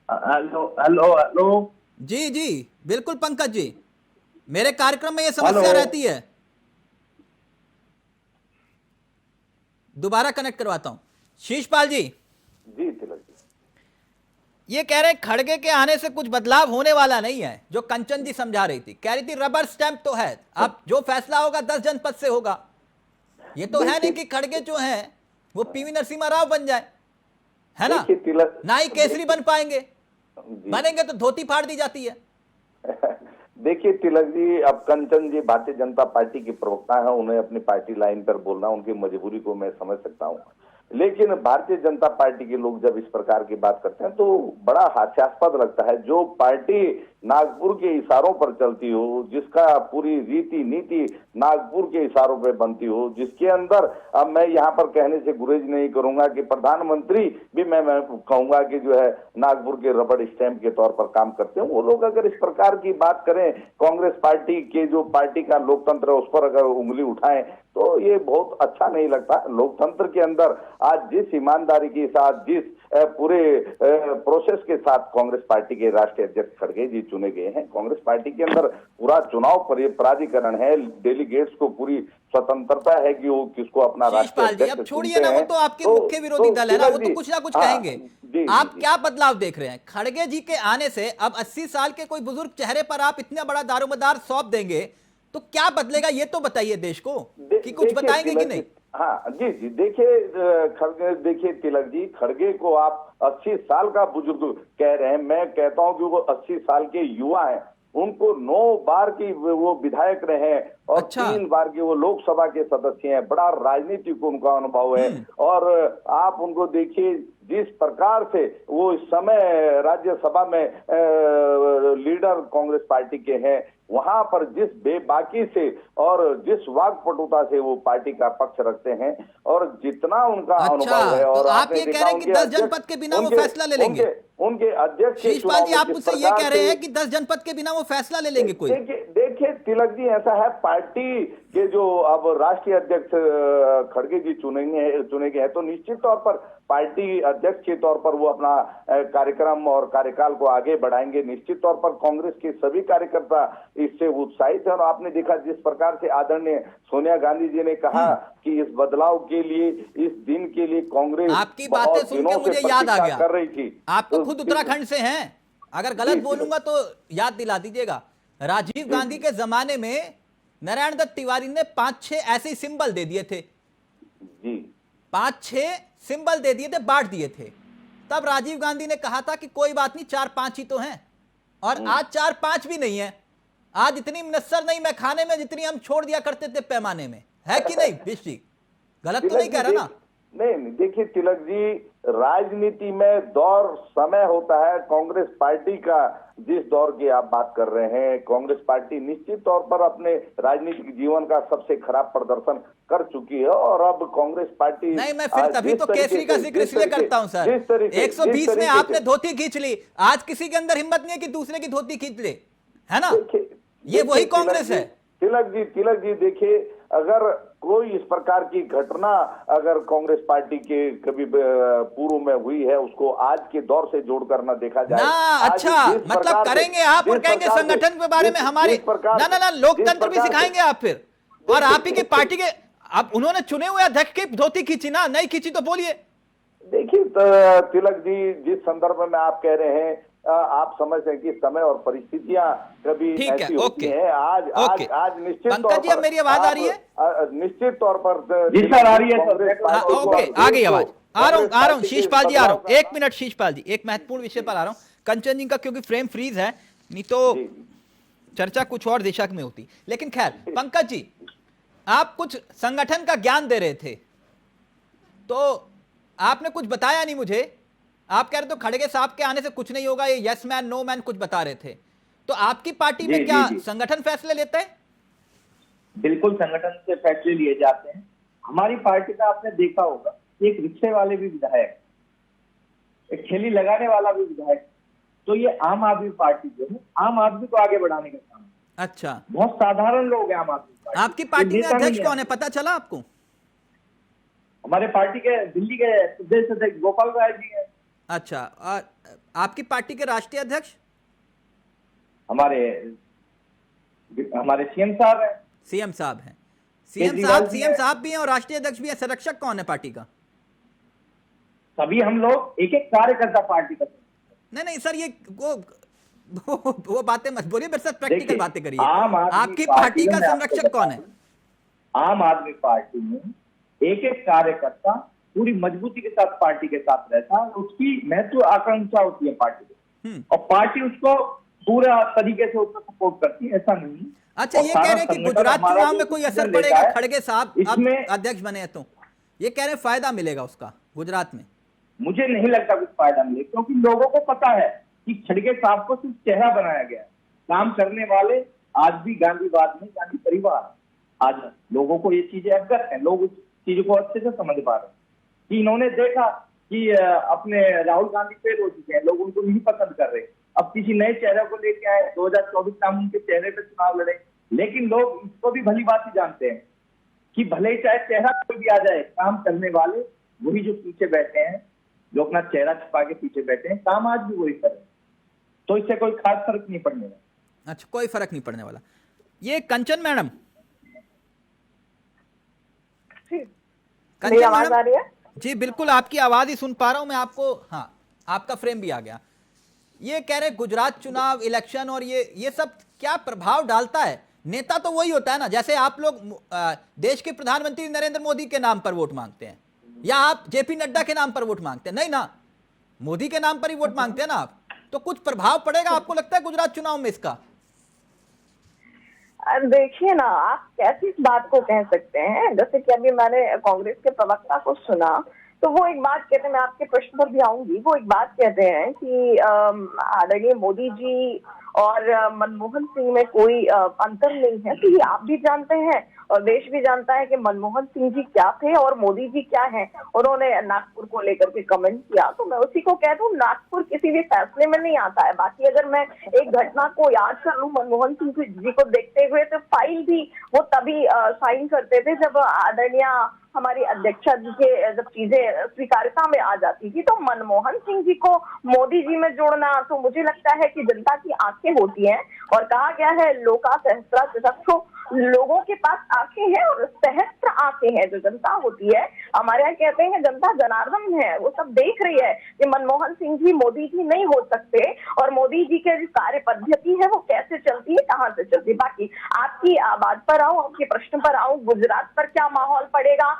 Speaker 6: हेलो हेलो हेलो
Speaker 1: जी जी बिल्कुल पंकज जी, मेरे कार्यक्रम में यह समस्या
Speaker 6: हेलो?
Speaker 1: रहती है। दोबारा कनेक्ट करवाता हूं। शीशपाल जी,
Speaker 3: जी तिलक जी,
Speaker 1: ये कह रहे हैं खड़गे के आने से कुछ बदलाव होने वाला नहीं है। जो कंचन जी समझा रही थी, कह रही थी रबर स्टैंप तो है, अब जो फैसला होगा 10 जनपद से होगा। ये तो है नहीं कि खड़गे जो है वो पीवी नरसिम्हा राव बन जाए, है ना?
Speaker 3: देखिए तिलक,
Speaker 1: ना ही केसरी बन पाएंगे,
Speaker 3: जी।
Speaker 1: बनेंगे तो धोती फाड़ दी जाती है।
Speaker 3: देखिए तिलक जी, अब कंचन जी भारतीय जनता पार्टी के प्रवक्ता हैं, उन्हें अपनी पार्टी लाइन पर बोलना, उनकी मजबूरी को मैं समझ सकता हूं। लेकिन भारतीय जनता पार्टी के लोग जब इस प्रकार की बात करते हैं तो बड़ा हास्यास्पद लगता है। जो पार्टी नागपुर के इशारों पर चलती हो, जिसका पूरी रीति नीति नागपुर के इशारों पर बनती हो, जिसके अंदर अब मैं यहाँ पर कहने से गुरेज नहीं करूंगा कि प्रधानमंत्री भी मैं कहूंगा कि जो है नागपुर के रबड़ स्टैंप के तौर पर काम करते हैं, वो लोग अगर इस प्रकार की बात करें, कांग्रेस पार्टी के जो पार्टी का लोकतंत्र है उस पर अगर उंगली उठाएं तो ये बहुत अच्छा नहीं लगता। लोकतंत्र के अंदर आज जिस ईमानदारी के साथ, जिस पूरे प्रोसेस के साथ कांग्रेस पार्टी के राष्ट्रीय अध्यक्ष खड़गे जी चुने गए हैं, कांग्रेस पार्टी के अंदर पूरा चुनाव प्राधिकरण है, डेलीगेट्स को पूरी स्वतंत्रता है कि वो किसको अपना राष्ट्रीय
Speaker 1: शीशपाल जी,
Speaker 3: अध्यक्ष
Speaker 1: अब छोड़िए
Speaker 3: चुनते
Speaker 1: ना, वो
Speaker 3: हैं।
Speaker 1: तो आपके मुख्य विरोधी दल है ना, वो तो कुछ ना कुछ कहेंगे।
Speaker 3: जी,
Speaker 1: आप
Speaker 3: जी,
Speaker 1: क्या बदलाव देख रहे हैं? खड़गे जी के आने से अब 80 साल के कोई बुजुर्ग चेहरे पर आप इतना बड़ा दारोमदार सौंप देंगे तो क्या बदलेगा? ये तो बताइए देश को कि कुछ बताएंगे कि नहीं?
Speaker 3: हाँ जी जी, देखिए खड़गे, देखिए तिलक जी, खड़गे को आप 80 साल का बुजुर्ग कह रहे हैं, मैं कहता हूं कि वो 80 साल के युवा हैं। उनको 9 बार की वो विधायक रहे हैं और
Speaker 1: अच्छा।
Speaker 3: 3 बार के वो लोकसभा के सदस्य हैं। बड़ा राजनीतिक उनका अनुभव है और आप उनको देखिए जिस प्रकार से वो इस समय राज्यसभा में लीडर कांग्रेस पार्टी के हैं, वहां पर जिस बेबाकी से और जिस वाकपटुता से वो पार्टी का पक्ष रखते हैं और जितना उनका
Speaker 1: अच्छा,
Speaker 3: अनुभव है। और
Speaker 1: तो आप
Speaker 3: आपने
Speaker 1: ये कह
Speaker 3: देखा
Speaker 1: रहे हैं कि
Speaker 3: उनके
Speaker 1: 10
Speaker 3: अध्यक्ष-
Speaker 1: जनपद के बिना वो
Speaker 3: उनके-
Speaker 1: फैसला ले लेंगे?
Speaker 3: उनके अध्यक्ष के
Speaker 1: शीशपाल जी,
Speaker 3: चुनाव
Speaker 1: आप
Speaker 3: में
Speaker 1: मुझसे
Speaker 3: जिस
Speaker 1: ये कह
Speaker 3: प्रकार
Speaker 1: रहे
Speaker 3: से-
Speaker 1: हैं कि 10 जनपद के बिना वो फैसला ले लेंगे कोई?
Speaker 3: देखिए तिलक जी, ऐसा है, पार्टी के जो अब राष्ट्रीय अध्यक्ष खड़गे जी चुने गए हैं तो निश्चित तौर पर पार्टी अध्यक्ष के तौर पर वो अपना कार्यक्रम और कार्यकाल को आगे बढ़ाएंगे। निश्चित तौर पर कांग्रेस के सभी कार्यकर्ता इससे उत्साहित हैं और आपने देखा जिस प्रकार से आदरणीय सोनिया गांधी जी ने कहा कि इस बदलाव के लिए, इस दिन के लिए कांग्रेस
Speaker 1: आपकी बातें
Speaker 3: बहुत
Speaker 1: सुन
Speaker 3: दिनों
Speaker 1: के
Speaker 3: से
Speaker 1: मुझे याद आ
Speaker 3: प्रतीक्षा
Speaker 1: गया।
Speaker 3: कर रही थी।
Speaker 1: आप तो
Speaker 3: तो
Speaker 1: खुद उत्तराखंड से हैं, अगर गलत
Speaker 3: जी,
Speaker 1: बोलूंगा तो याद दिला दीजिएगा। राजीव गांधी के जमाने में नारायण दत्त तिवारी ने 5-6 ऐसे सिंबल दे दिए थे,
Speaker 3: जी
Speaker 1: 5-6 सिंबल दे दिए थे, बांट दिए थे। तब राजीव गांधी ने कहा था कि कोई बात नहीं, 4-5 ही तो हैं, और आज 4-5 भी नहीं है। आज इतनी मिनस्सर नहीं मैं खाने में जितनी हम छोड़ दिया करते थे पैमाने में, है कि नहीं विश जी? गलत तो नहीं कह रहा ना?
Speaker 3: नहीं, देखिए तिलक जी, राजनीति में दौर समय होता है। कांग्रेस पार्टी का जिस दौर की आप बात कर रहे हैं, कांग्रेस पार्टी निश्चित तौर पर अपने राजनीतिक जीवन का सबसे खराब प्रदर्शन कर चुकी है और अब कांग्रेस पार्टी
Speaker 1: नहीं, मैं फिर तभी तो केसरी का जिक्र इसलिए करता हूं सर। 120 में आपने धोती खींच ली, आज किसी के अंदर हिम्मत नहीं है कि दूसरे की धोती खींच ले, है ना? ये वही कांग्रेस है।
Speaker 3: तिलक जी देखिए, अगर कोई इस प्रकार की घटना अगर कांग्रेस पार्टी के कभी पूर्व में हुई है, उसको आज के दौर से जोड़कर न देखा जाए
Speaker 1: ना। अच्छा, मतलब करेंगे आप और कहेंगे संगठन के बारे में हमारी ना लोकतंत्र भी सिखाएंगे आप फिर, और आप ही की पार्टी के, आप उन्होंने चुने हुए अध्यक्ष की धोती खींची ना, नहीं खींची तो बोलिए।
Speaker 3: देखिए तिलक जी, जिस संदर्भ में आप कह रहे हैं, आप समझ हैं कि समय और परिस्थितियां कभी ऐसी होती हैं। आज निश्चित तौर पर
Speaker 1: पंकज जी, अब मेरी आवाज आ रही है?
Speaker 3: निश्चित तौर पर
Speaker 6: जी सर, आ रही है सर।
Speaker 1: ओके, आ गई आवाज। आ रहा हूं शीशपाल जी, आ रहा हूं, 1 मिनट शीशपाल जी, एक महत्वपूर्ण विषय पर आ रहा हूं। कंचन जी का क्योंकि फ्रेम फ्रीज है, नहीं तो चर्चा कुछ और दिशा में होती। लेकिन खैर पंकज जी, आप कुछ संगठन का ज्ञान दे रहे थे, तो आपने कुछ बताया नहीं मुझे। आप कह रहे तो खड़गे साहब के आने से कुछ नहीं होगा, ये यस मैन नो मैन कुछ बता रहे थे। तो आपकी पार्टी में
Speaker 6: जी,
Speaker 1: क्या
Speaker 6: जी।
Speaker 1: संगठन फैसले लेते हैं?
Speaker 6: बिल्कुल संगठन से फैसले लिए जाते हैं। हमारी पार्टी का आपने देखा होगा, एक रिक्शे वाले भी विधायक, एक ठेली लगाने वाला भी विधायक। तो ये आम आदमी पार्टी जो है, आम आदमी को आगे बढ़ाने का काम है।
Speaker 1: अच्छा,
Speaker 6: बहुत साधारण लोग हैं आम आदमी पार्टी।
Speaker 1: आपकी पार्टी में
Speaker 6: नेता
Speaker 1: अध्यक्ष
Speaker 6: नहीं
Speaker 1: कौन है, पता चला आपको?
Speaker 6: हमारे पार्टी के दिल्ली के प्रदेश अध्यक्ष गोपाल राय जी हैं।
Speaker 1: अच्छा, और आपकी पार्टी के राष्ट्रीय अध्यक्ष?
Speaker 6: हमारे सीएम साहब हैं।
Speaker 1: सीएम साहब हैं।
Speaker 6: केजरीवाल जी
Speaker 1: सीएम
Speaker 6: हैं।
Speaker 1: साहब भी हैं और राष्ट्रीय अध्यक्ष भी हैं। संरक्षक कौन है पार्टी का?
Speaker 6: सभी हम लोग एक एक कार्यकर्ता पार्टी का।
Speaker 1: नहीं सर, ये वो बातें मत बोलिए, मेरे साथ प्रैक्टिकल
Speaker 6: देखिए,
Speaker 1: बातें करिए।
Speaker 6: आम आदमी
Speaker 1: आपकी पार्टी का
Speaker 6: में आपको
Speaker 1: संरक्षक कौन है?
Speaker 6: आम आदमी पार्टी में एक एक कार्यकर्ता पूरी मजबूती के साथ पार्टी के साथ रहता है। उसकी महत्व आकांक्षा होती है पार्टी को, और पार्टी उसको पूरा तरीके से उसको सपोर्ट करती है, ऐसा नहीं।
Speaker 1: अच्छा,
Speaker 6: और
Speaker 1: ये
Speaker 6: सारा
Speaker 1: कह रहे हैं कि
Speaker 6: संगठन
Speaker 1: गुजरात
Speaker 6: हमारा
Speaker 1: चुनाव
Speaker 6: जो
Speaker 1: में कोई असर
Speaker 6: डिसीजन लेता
Speaker 1: पड़ेगा,
Speaker 6: है,
Speaker 1: खड़गे साहब अब
Speaker 6: इसमें
Speaker 1: अध्यक्ष बने हैं तो ये कह रहे हैं फायदा मिलेगा उसका गुजरात में।
Speaker 6: मुझे नहीं लगता कुछ फायदा मिले, क्योंकि लोगों को पता है कि खड़गे साहब को सिर्फ चेहरा बनाया गया है। काम करने वाले आज भी गांधीवाद में, गांधी परिवार, आज लोगों को ये चीजें अवगत है। लोग उस चीज को अच्छे से समझ पा रहे हैं कि इन्होंने देखा कि अपने राहुल गांधी फेल हो चुके हैं, लोग उनको नहीं पसंद कर रहे। अब किसी नए चेहरे को लेके आए, 2024 में हम उनके चेहरे पे चुनाव लड़े। लेकिन लोग इसको भी भली बात ही जानते हैं कि भले ही चाहे चेहरा कोई भी आ जाए, काम करने वाले वही जो पीछे बैठे हैं, जो अपना चेहरा छिपा के पीछे बैठे हैं, काम आज भी वही करें। तो इससे कोई खास फर्क नहीं पड़ने वाला।
Speaker 1: अच्छा, कोई फर्क नहीं पड़ने वाला। ये कंचन मैडम,
Speaker 4: मेरी आवाज आ रही है?
Speaker 1: जी बिल्कुल, आपकी आवाज ही सुन पा रहा हूं मैं आपको। हाँ, आपका फ्रेम भी आ गया। ये कह रहे गुजरात चुनाव, इलेक्शन और ये सब क्या प्रभाव डालता है? नेता तो वही होता है ना, जैसे आप लोग देश के प्रधानमंत्री नरेंद्र मोदी के नाम पर वोट मांगते हैं, या आप जेपी नड्डा के नाम पर वोट मांगते हैं? नहीं ना, मोदी के नाम पर ही वोट मांगते हैं ना आप। तो कुछ प्रभाव पड़ेगा आपको लगता है गुजरात चुनाव में इसका?
Speaker 4: देखिए ना, आप कैसी इस बात को कह सकते हैं? जैसे कि अभी मैंने कांग्रेस के प्रवक्ता को सुना, तो वो एक बात कहते हैं, मैं आपके प्रश्न पर भी आऊंगी, वो एक बात कहते हैं कि आदरणीय मोदी जी और मनमोहन सिंह में कोई अंतर नहीं है। तो ये आप भी जानते हैं और देश भी जानता है कि मनमोहन सिंह जी क्या थे और मोदी जी क्या हैं। उन्होंने नागपुर को लेकर के कमेंट किया, तो मैं उसी को कह दूं, नागपुर किसी भी फैसले में नहीं आता है। बाकी अगर मैं एक घटना को याद कर लूं मनमोहन सिंह जी को देखते हुए, तो फाइल भी वो तभी साइन करते थे जब आदरणीय हमारी अध्यक्षा जी के जब चीजें स्वीकार्यता में आ जाती थी। तो मनमोहन सिंह जी को मोदी जी में जोड़ना, तो मुझे लगता है कि जनता की आंखें होती हैं, और कहा गया है लोका सहस्रा चक्षु, लोगों के पास आंखें हैं और सहस्त्र आंखें हैं जो जनता होती है। हमारे यहाँ कहते हैं जनता जनार्दन है, वो सब देख रही है कि मनमोहन सिंह जी मोदी जी नहीं हो सकते, और मोदी जी के जो कार्य पद्धति है वो कैसे चलती है, कहाँ से चलती है। बाकी आपकी बात पर आऊं, आपके प्रश्न पर आऊं, गुजरात पर क्या माहौल पड़ेगा,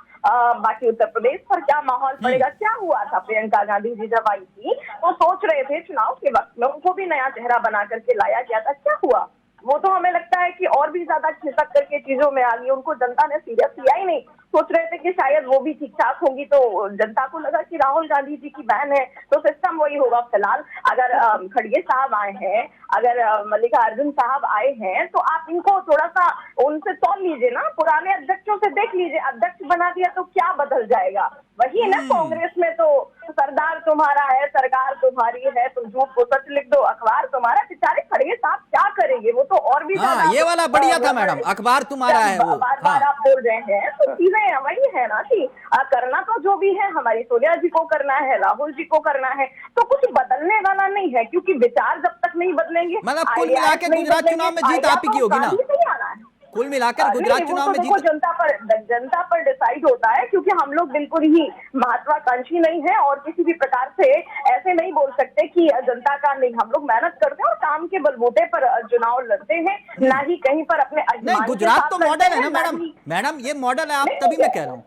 Speaker 4: बाकी उत्तर प्रदेश पर क्या माहौल पड़ेगा? क्या हुआ था, प्रियंका गांधी जी जब आई थी वो सोच रहे थे चुनाव के वक्त में उनको भी नया चेहरा बना करके लाया गया था, क्या हुआ? वो तो हमें लगता है कि और भी ज्यादा खिसक करके चीजों में आ गई। उनको जनता ने सीरियस लिया ही नहीं, सोच रहे थे कि शायद वो भी ठीक ठाक होंगी, तो जनता को लगा कि राहुल गांधी जी की बहन है तो सिस्टम वही होगा। फिलहाल अगर खड़गे साहब आए हैं, अगर मल्लिकार्जुन साहब आए हैं, तो आप इनको थोड़ा सा उनसे तौल लीजिए ना, पुराने अध्यक्षों से देख लीजिए, अध्यक्ष बना दिया तो क्या बदल जाएगा? वही है ना, कांग्रेस में तो सरदार तुम्हारा है, सरकार तुम्हारी है, तुम झूठ को सच लिख दो, अखबार तुम्हारा। बेचारे खड़गे साहब क्या करेंगे? वो तो और भी
Speaker 1: हाँ, ये वाला बढ़िया था मैडम, अखबार तुम्हारा है वो।
Speaker 4: बार आप बोल रहे हैं, तो चीजें वही है ना कि करना तो जो भी है हमारी सोनिया जी को करना है, राहुल जी को करना है, तो कुछ बदलने वाला नहीं है, क्योंकि विचार जब तक नहीं बदलेंगे,
Speaker 1: मतलब कुल मिला के गुजरात चुनाव में जीत आप ही की होगी ना? कुल मिलाकर गुजरात चुनाव में जीत
Speaker 4: जनता पर डिसाइड होता है, क्योंकि हम लोग बिल्कुल ही महत्वाकांक्षी नहीं है और किसी भी प्रकार से ऐसे नहीं बोल सकते कि जनता का नहीं। हम लोग मेहनत करते हैं और काम के बलबूते पर चुनाव लड़ते हैं, ना ही कहीं पर अपने
Speaker 1: नहीं। गुजरात तो मॉडल है ना मैडम, ये मॉडल है, आप तभी मैं कह रहा हूँ।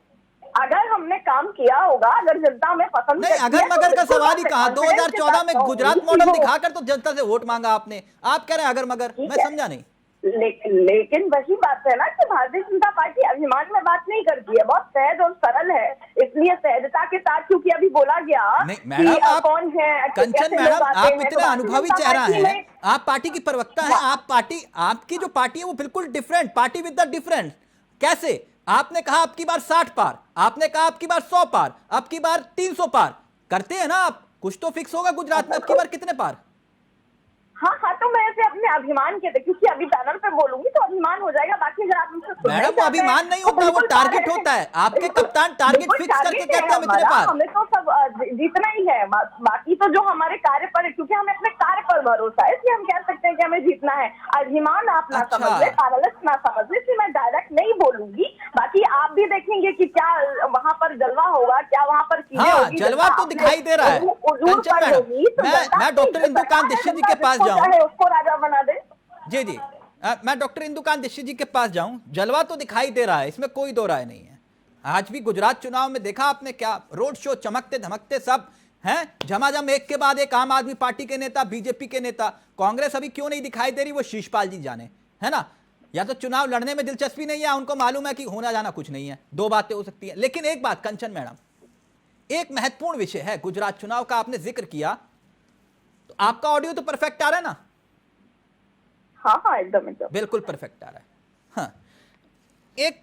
Speaker 4: अगर हमने काम किया होगा, अगर जनता में पसंद
Speaker 1: नहीं, अगर मगर का सवाल ही कहा। 2014 में गुजरात मॉडल दिखाकर तो जनता से वोट मांगा आपने, आप कह रहे हैं अगर मगर, मैं समझा नहीं।
Speaker 4: लेकिन वही बात है ना कि भारतीय जनता पार्टी अभिमान में बात नहीं करती है, बहुत सहज और सरल है। इसलिए सहजता के साथ, क्योंकि अभी बोला गया
Speaker 1: नहीं मैडम,
Speaker 4: कि
Speaker 1: आप
Speaker 4: कौन है,
Speaker 1: कंचन
Speaker 4: कैसे
Speaker 1: मैडम,
Speaker 4: लोग आते
Speaker 1: आप
Speaker 4: हैं, तो
Speaker 1: इतने
Speaker 4: भारतीय
Speaker 1: अनुभवी
Speaker 4: जनता
Speaker 1: चेहरा
Speaker 4: पार्टी
Speaker 1: हैं,
Speaker 4: में-
Speaker 1: आप पार्टी की प्रवक्ता हैं, आप पार्टी, आपकी जो पार्टी है वो बिल्कुल different party with the different. कैसे? आपने कहा अब की बार 60 पार, आपने कहा अब की बार 100 पार, अब की बार 300 पार करते हैं ना आप, कुछ तो फिक्स होगा गुजरात में अब की बार कितने पार।
Speaker 4: हाँ, तो मैं ऐसे अपने अभिमान के, क्योंकि अभी पैनल पे बोलूंगी तो अभिमान हो जाएगा, बाकी अगर आप मुझसे सुनना
Speaker 1: मैडम वो
Speaker 4: चाहते हैं,
Speaker 1: अभिमान नहीं
Speaker 4: तो
Speaker 1: होता, वो
Speaker 4: बिल्कुल
Speaker 1: टारगेट
Speaker 4: target
Speaker 1: होता है। आपके
Speaker 4: बिल्कुल-
Speaker 1: कप्तान टारगेट
Speaker 4: बिल्कुल
Speaker 1: फिक्स करके
Speaker 4: target
Speaker 1: कहते हैं हम इतने
Speaker 4: हमारा,
Speaker 1: पार।
Speaker 4: हमें तो सब जीतना ही है, बाकी तो जो हमारे कार्य पर है, क्योंकि हमें अपने कार्य पर भरोसा है, इसलिए हम कह सकते हैं कि हमें जीतना है। अभिमान आप ना
Speaker 1: अच्छा।
Speaker 4: समझ ले, पैनलिस्ट ना समझ ले, इसलिए मैं डायरेक्ट नहीं बोलूंगी। बाकी आप भी देखेंगे कि क्या वहां पर जलवा होगा, क्या वहां पर चीजें
Speaker 1: हाँ,
Speaker 4: होगी,
Speaker 1: जलवा
Speaker 4: जनता
Speaker 1: तो
Speaker 4: अपने
Speaker 1: दिखाई दे रहा है।
Speaker 4: हुजूर
Speaker 1: कंचन
Speaker 4: पर
Speaker 1: मैडम,
Speaker 4: होगी, तो जनता
Speaker 1: मैं डॉक्टर
Speaker 4: की
Speaker 1: इंदुकांत
Speaker 4: सरकार है,
Speaker 1: दीक्षित जी
Speaker 4: जनता
Speaker 1: के पास
Speaker 4: जिसको
Speaker 1: जाऊं।
Speaker 4: चाहे उसको राजा बना दे।
Speaker 1: जी मैं डॉक्टर इंदुकांत दीक्षित जी के पास जाऊं, जलवा तो दिखाई दे रहा है, इसमें कोई दो राय नहीं है। आज भी गुजरात चुनाव में देखा आपने, क्या रोड शो, चमकते धमकते सब हैं, झमाझम एक के बाद एक आम आदमी पार्टी के नेता, बीजेपी के नेता। कांग्रेस अभी क्यों नहीं दिखाई दे रही वो शीशपाल जी जाने, है ना। या तो चुनाव लड़ने में दिलचस्पी नहीं है, उनको मालूम है कि होना जाना कुछ नहीं है, दो बातें हो सकती है। लेकिन एक बात कंचन मैडम, एक महत्वपूर्ण विषय है, गुजरात चुनाव का आपने जिक्र किया, तो आपका ऑडियो तो परफेक्ट आ रहा है ना।
Speaker 4: हाँ, एकदम एकदम।
Speaker 1: बिल्कुल परफेक्ट आ रहा है। हाँ, एक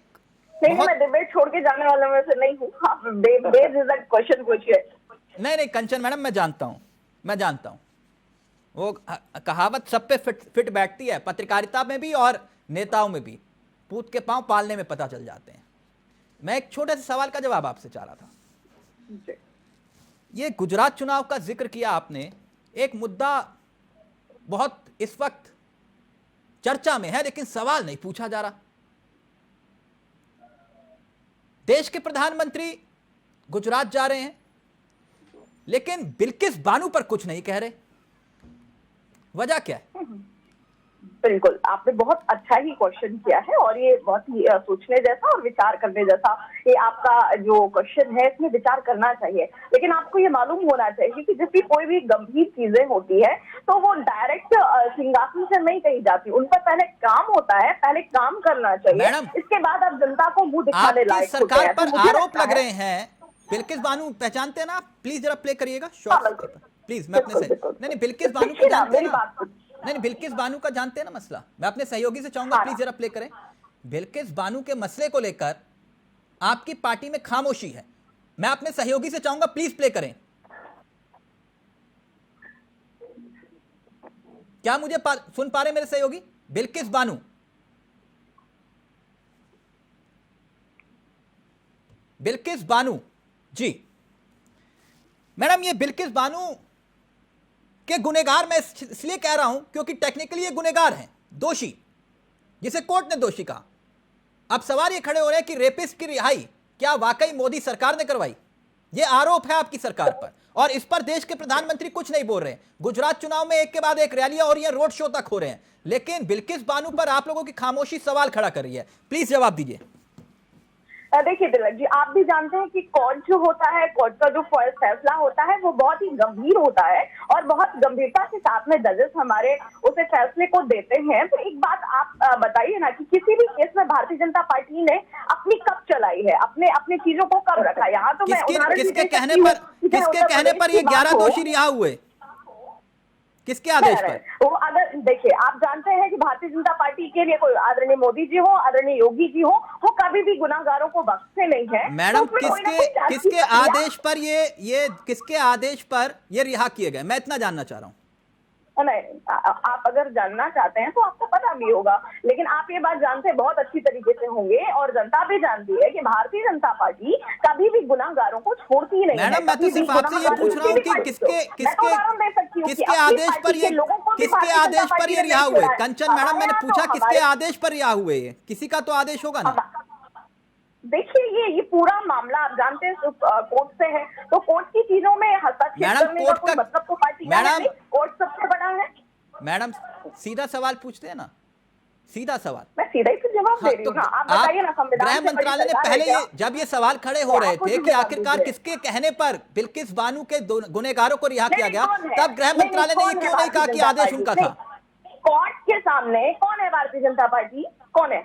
Speaker 4: नहीं,
Speaker 1: बहुत
Speaker 4: मैं डिबेट छोड़ के जाने वालों में से नहीं हूँ। हाँ, बेझिझक क्वेश्चन पूछिए।
Speaker 1: नहीं कंचन मैडम, मैं जानता हूं वो कहावत सब पे फिट बैठती है, पत्रकारिता में भी और नेताओं में भी, पूत के पांव पालने में पता चल जाते हैं। मैं एक छोटे से सवाल का जवाब आपसे चाह रहा था।
Speaker 4: जी।
Speaker 1: ये गुजरात चुनाव का जिक्र किया आपने, एक मुद्दा बहुत इस वक्त चर्चा में है, लेकिन सवाल नहीं पूछा जा रहा। देश के प्रधानमंत्री गुजरात जा रहे हैं, लेकिन बिल्किस बानो पर कुछ नहीं कह रहे, वजह क्या है?
Speaker 4: बिल्कुल, आपने बहुत अच्छा ही क्वेश्चन किया है, और ये बहुत ही सोचने जैसा और विचार करने जैसा ये आपका जो क्वेश्चन है, इसमें विचार करना चाहिए। लेकिन आपको ये मालूम होना चाहिए कि जब भी कोई भी गंभीर चीजें होती है तो वो डायरेक्ट सिंहासन से नहीं कही जाती, उन पर पहले काम होता है, पहले काम करना चाहिए,
Speaker 1: मैडम,
Speaker 4: इसके बाद आप जनता को मुंह दिखाने
Speaker 1: आपकी
Speaker 4: लायक होते
Speaker 1: सरकार
Speaker 4: हैं। तो
Speaker 1: पर
Speaker 4: मुझे
Speaker 1: आरोप
Speaker 4: लगता
Speaker 1: लग
Speaker 4: है-
Speaker 1: रहे हैं, बिल्किस बानो पहचानते हैं ना आप? प्लीज जरा प्ले करिएगा
Speaker 4: हाँ,
Speaker 1: शॉर्ट
Speaker 4: बिल्कुल।
Speaker 1: प्लीज, मैं अपने से
Speaker 4: बिल्कुल।
Speaker 1: नहीं बिल्किस बानो को
Speaker 4: देखिए ना,
Speaker 1: जानते हैं
Speaker 4: मेरी
Speaker 1: ना?
Speaker 4: बात सुनिए।
Speaker 1: नहीं बिल्किस बानो का जानते हैं ना मसला। मैं अपने सहयोगी से चाहूंगा
Speaker 4: हाँ।
Speaker 1: प्लीज जरा प्ले करें। बिल्किस बानो के मसले को लेकर आपकी पार्टी में खामोशी है, मैं अपने सहयोगी से चाहूंगा प्लीज प्ले करें। क्या मुझे सुन पा रहे मेरे सहयोगी? बिल्किस बानो, बिल्किस बानो जी। मैडम, ये बिल्किस बानो के गुनेगार मैं इसलिए कह रहा हूं क्योंकि टेक्निकली ये गुनेगार हैं, दोषी, जिसे कोर्ट ने दोषी कहा। अब सवाल ये खड़े हो रहे हैं कि रेपिस्ट की रिहाई क्या वाकई मोदी सरकार ने करवाई? ये आरोप है आपकी सरकार पर, और इस पर देश के प्रधानमंत्री कुछ नहीं बोल रहे हैं। गुजरात चुनाव में एक के बाद एक रैलियां और ये रोड शो तक हो रहे हैं, लेकिन बिल्किस बानो पर आप लोगों की खामोशी सवाल खड़ा कर रही है। प्लीज जवाब दीजिए।
Speaker 4: देखिए तिलक जी, आप भी जानते हैं कि कोर्ट जो होता है, कोर्ट का जो फैसला होता है वो बहुत ही गंभीर होता है, और बहुत गंभीरता के साथ में जजेस हमारे उसे फैसले को देते हैं। तो एक बात आप बताइए ना कि किसी भी केस में भारतीय जनता पार्टी ने अपनी कब चलाई है, अपने चीजों को कब रखा? यहाँ तो मैं उदाहरण भी
Speaker 1: किसके
Speaker 4: दे
Speaker 1: कहने
Speaker 4: सकती हूँ,
Speaker 1: पर,
Speaker 4: चाहे
Speaker 1: किसके
Speaker 4: उत्तर
Speaker 1: कहने
Speaker 4: प्रदेश
Speaker 1: पर
Speaker 4: की
Speaker 1: ये
Speaker 4: बात
Speaker 1: 11
Speaker 4: हो,
Speaker 1: दोषी रिहा हुए? किसके आदेश पर?
Speaker 4: वो अगर देखिए, आप जानते हैं कि भारतीय जनता पार्टी के लिए कोई आदरणीय मोदी जी हो, आदरणीय योगी जी हो, वो कभी भी गुनाहगारों को बख्शते नहीं है।
Speaker 1: मैडम,
Speaker 4: तो उसमें कोई ना कोई जांच की
Speaker 1: किसके
Speaker 4: प्रक्रिया-
Speaker 1: आदेश पर ये किसके आदेश पर ये रिहा किए गए, मैं इतना जानना चाह रहा हूं।
Speaker 4: नहीं, आप अगर जानना चाहते हैं तो आपको पता भी होगा, लेकिन आप ये बात जानते बहुत अच्छी तरीके से होंगे, और जनता भी जानती है कि भारतीय जनता पार्टी कभी भी गुनाहगारों को छोड़ती नहीं है।
Speaker 1: मैडम, मैं तो सिर्फ आपसे ये पूछ रहा हूँ कि किसके आदेश पर ये रिहा हुए? कंचन मैडम, मैंने पूछा किसके आदेश पर रिहा हुए? ये किसी का तो आदेश होगा ना।
Speaker 4: देखिए, ये पूरा मामला आप जानते हैं कोर्ट से है, तो कोर्ट की चीजों में हस्तक्षेप
Speaker 1: मैडम,
Speaker 4: करने का
Speaker 1: कोर्ट
Speaker 4: कोई
Speaker 1: का-
Speaker 4: मतलब तो पार्टी का
Speaker 1: मैडम-
Speaker 4: है नहीं, कोर्ट सबसे बड़ा है।
Speaker 1: मैडम, सीधा सवाल पूछते हैं ना, सीधा सवाल।
Speaker 4: मैं सीधा ही तो जवाब दे रही हूँ ना। आप बताइए ना, संविधान
Speaker 1: गृह
Speaker 4: से बड़ी
Speaker 1: मंत्रालय ने
Speaker 4: सरकार है
Speaker 1: पहले
Speaker 4: क्या?
Speaker 1: जब ये सवाल खड़े हो
Speaker 4: तो
Speaker 1: रहे
Speaker 4: आपको
Speaker 1: थे
Speaker 4: जो
Speaker 1: कि
Speaker 4: जवाब
Speaker 1: आखिरकार
Speaker 4: दीजिए।
Speaker 1: किसके कहने पर बिल्किस बानो के गुनेगारों को रिहा
Speaker 4: नहीं,
Speaker 1: किया
Speaker 4: नहीं,
Speaker 1: गया,
Speaker 4: कौन है?
Speaker 1: तब गृह
Speaker 4: नहीं,
Speaker 1: मंत्रालय ने ये
Speaker 4: कौन है
Speaker 1: क्यों नहीं कहा
Speaker 4: भारतीय
Speaker 1: कि
Speaker 4: जनता
Speaker 1: आदेश
Speaker 4: पार्टी?
Speaker 1: उनका
Speaker 4: नहीं,
Speaker 1: था?
Speaker 4: कोर्ट के सामने कौन है भारतीय जनता पार्टी? कौन है?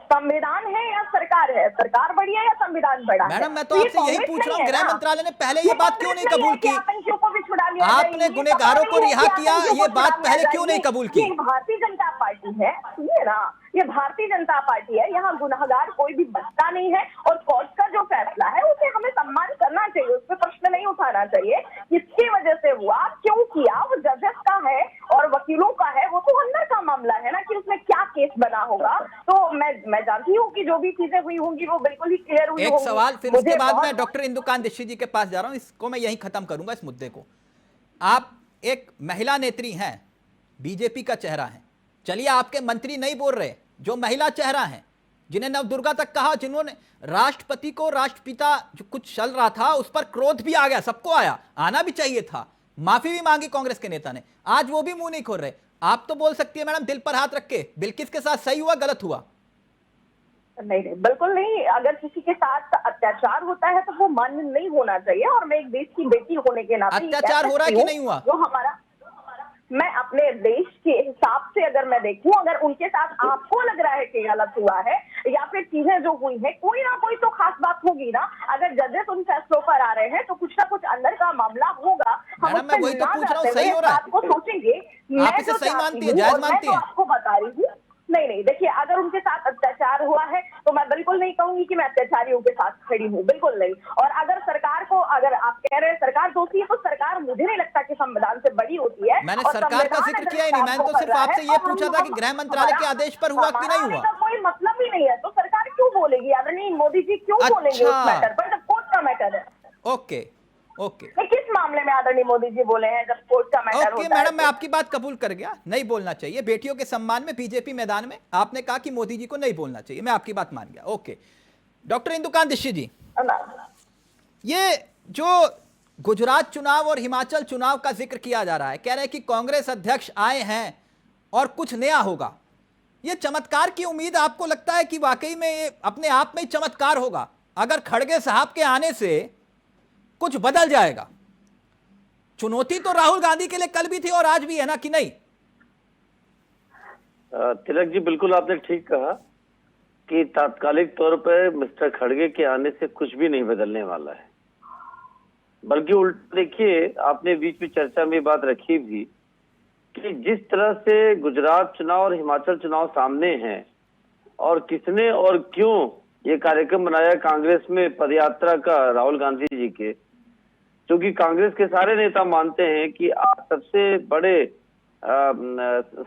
Speaker 4: संविधान है या सरकार है? सरकार बड़ी है या संविधान बड़ा है?
Speaker 1: मैडम मैं तो
Speaker 4: ये
Speaker 1: आपसे यही
Speaker 4: कांग्रेस
Speaker 1: पूछ रहा
Speaker 4: नहीं
Speaker 1: हूँ,
Speaker 4: है
Speaker 1: गृह
Speaker 4: ना।
Speaker 1: मंत्रालय ने पहले ये बात क्यों नहीं कबूल की?
Speaker 4: आतंकियों को भी छुड़ा लिया जाए,
Speaker 1: आपने
Speaker 4: ये
Speaker 1: गुनहगारों
Speaker 4: सवाल
Speaker 1: को
Speaker 4: नहीं है
Speaker 1: रिहा
Speaker 4: कि
Speaker 1: किया,
Speaker 4: आतंकियों
Speaker 1: ये
Speaker 4: को
Speaker 1: बात
Speaker 4: छुड़ा
Speaker 1: पहले
Speaker 4: लिया
Speaker 1: क्यों
Speaker 4: जाए।
Speaker 1: नहीं कबूल की?
Speaker 4: ये भारतीय जनता पार्टी है, सुनिए ना, ये भारतीय जनता पार्टी है, यहाँ गुनहगार कोई भी बचता नहीं है और कोर्ट का जो फैसला है उसे हमें सम्मान करना चाहिए, उस पर प्रश्न नहीं उठाना चाहिए। किसकी वजह से हुआ, क्यों किया, वो जजेस का है और वकीलों का है, वो तो अंदर का मामला है ना कि उसमें क्या केस बना होगा। तो मैं जानती हूँ कि जो भी चीजें हुई होंगी वो बिल्कुल ही क्लियर हुई
Speaker 1: एक
Speaker 4: होंगी।
Speaker 1: सवाल फिर
Speaker 4: मुझे
Speaker 1: उसके बाद
Speaker 4: बहुत-
Speaker 1: मैं डॉक्टर इंदुकान दीक्षित जी के पास जा रहा हूं, इसको मैं यहीं खत्म करूंगा इस मुद्दे को। आप एक महिला नेत्री हैं, बीजेपी का चेहरा है, चलिए आपके मंत्री नहीं बोल रहे, जो महिला चेहरा है, जिन्हें नवदुर्गा तक कहा, जिन्होंने राष्ट्रपति को, राष्ट्रपिता जो कुछ चल रहा था उस पर क्रोध भी आ गया, सबको आया, आना भी चाहिए था, माफी भी मांगी कांग्रेस के नेता ने, आज वो भी मुंह नहीं खोल रहे। आप तो बोल सकती है मैडम दिल पर हाथ रख के, बिल्किस के साथ सही हुआ गलत हुआ?
Speaker 4: नहीं, बिल्कुल नहीं। अगर किसी के साथ अत्याचार होता है तो वो मान्य नहीं होना चाहिए और मैं एक देश की बेटी होने के नाते ये कह
Speaker 1: अत्याचार हो रहा है
Speaker 4: सकती
Speaker 1: कि
Speaker 4: हूँ,
Speaker 1: नहीं हुआ?
Speaker 4: जो हमारा, मैं अपने देश के हिसाब से अगर मैं देखूं, अगर उनके साथ आपको लग रहा है कि गलत हुआ है या फिर चीजें जो हुई है, कोई ना कोई तो खास बात होगी ना। अगर जजेस उन फैसलों पर आ रहे हैं तो कुछ ना कुछ अंदर का मामला होगा। हम
Speaker 1: मैडम,
Speaker 4: उस
Speaker 1: मैं
Speaker 4: पर
Speaker 1: वही तो
Speaker 4: ना
Speaker 1: पूछ रहा हूं,
Speaker 4: जाते
Speaker 1: सही
Speaker 4: हुए
Speaker 1: हो रहा है?
Speaker 4: बात को सोचेंगे।
Speaker 1: आप इसे सही मानती है, जायज मानती
Speaker 4: मैं
Speaker 1: है?
Speaker 4: तो आपको बता रही हूँ, नहीं, देखिए, अगर उनके साथ अत्याचार हुआ है तो मैं बिल्कुल नहीं कहूंगी कि मैं अत्याचारियों के साथ खड़ी हूँ, बिल्कुल नहीं। और अगर सरकार को, अगर आप कह रहे हैं सरकार दोषी है, तो सरकार मुझे नहीं लगता कि संविधान से बड़ी होती है।
Speaker 1: मैंने
Speaker 4: और
Speaker 1: सरकार का
Speaker 4: संविधान
Speaker 1: जिक्र
Speaker 4: अगर
Speaker 1: किया ही
Speaker 4: इस
Speaker 1: नहीं,
Speaker 4: काम
Speaker 1: मैंने
Speaker 4: को
Speaker 1: तो
Speaker 4: कर
Speaker 1: सिर्फ
Speaker 4: रहा
Speaker 1: आपसे
Speaker 4: है,
Speaker 1: ये
Speaker 4: तो
Speaker 1: पूछा
Speaker 4: हम-
Speaker 1: था कि गृह मंत्रालय के आदेश पर हुआ कि नहीं
Speaker 4: हमारा
Speaker 1: हुआ?
Speaker 4: आने का कोई मतलब ही नहीं है, तो सरकार क्यों बोलेगी? आदरणीय मोदी जी क्यों बोलेंगे उस
Speaker 1: अच्छा।
Speaker 4: मैटर पर जब कोर्ट का मैटर है?
Speaker 1: ओके ओके
Speaker 4: ये किस मामले में आदरणीय मोदी जी बोले हैं जब कोर्ट का मैटर
Speaker 1: ओके
Speaker 4: होता है?
Speaker 1: मैडम, मैं
Speaker 4: तो?
Speaker 1: आपकी बात कबूल कर गया, नहीं बोलना चाहिए बेटियों के सम्मान में बीजेपी मैदान में, आपने कहा कि मोदी जी को नहीं बोलना चाहिए, मैं आपकी बात मान गया। ओके डॉक्टर इंदुकान दीक्षित जी, ये जो गुजरात चुनाव और हिमाचल चुनाव का जिक्र किया जा रहा है, कह रहे हैं कि कांग्रेस अध्यक्ष आए हैं और कुछ नया होगा, ये चमत्कार की उम्मीद आपको लगता है कि वाकई में ये अपने आप में ही चमत्कार होगा? अगर खड़गे साहब के आने से कुछ बदल जाएगा? चुनौती तो राहुल गांधी के लिए कल भी थी और आज भी है ना, कि नहीं?
Speaker 5: तिलक जी, बिल्कुल आपने ठीक कहा कि तात्कालिक तौर पर मिस्टर खड़गे के आने से कुछ भी नहीं बदलने वाला है, बल्कि उल्टा देखिए, आपने बीच में चर्चा में बात रखी भी कि जिस तरह से गुजरात चुनाव और हिमाचल चुनाव सामने हैं और किसने और क्यों ये कार्यक्रम बनाया कांग्रेस में पदयात्रा का राहुल गांधी जी के, क्योंकि कांग्रेस के सारे नेता मानते हैं कि आज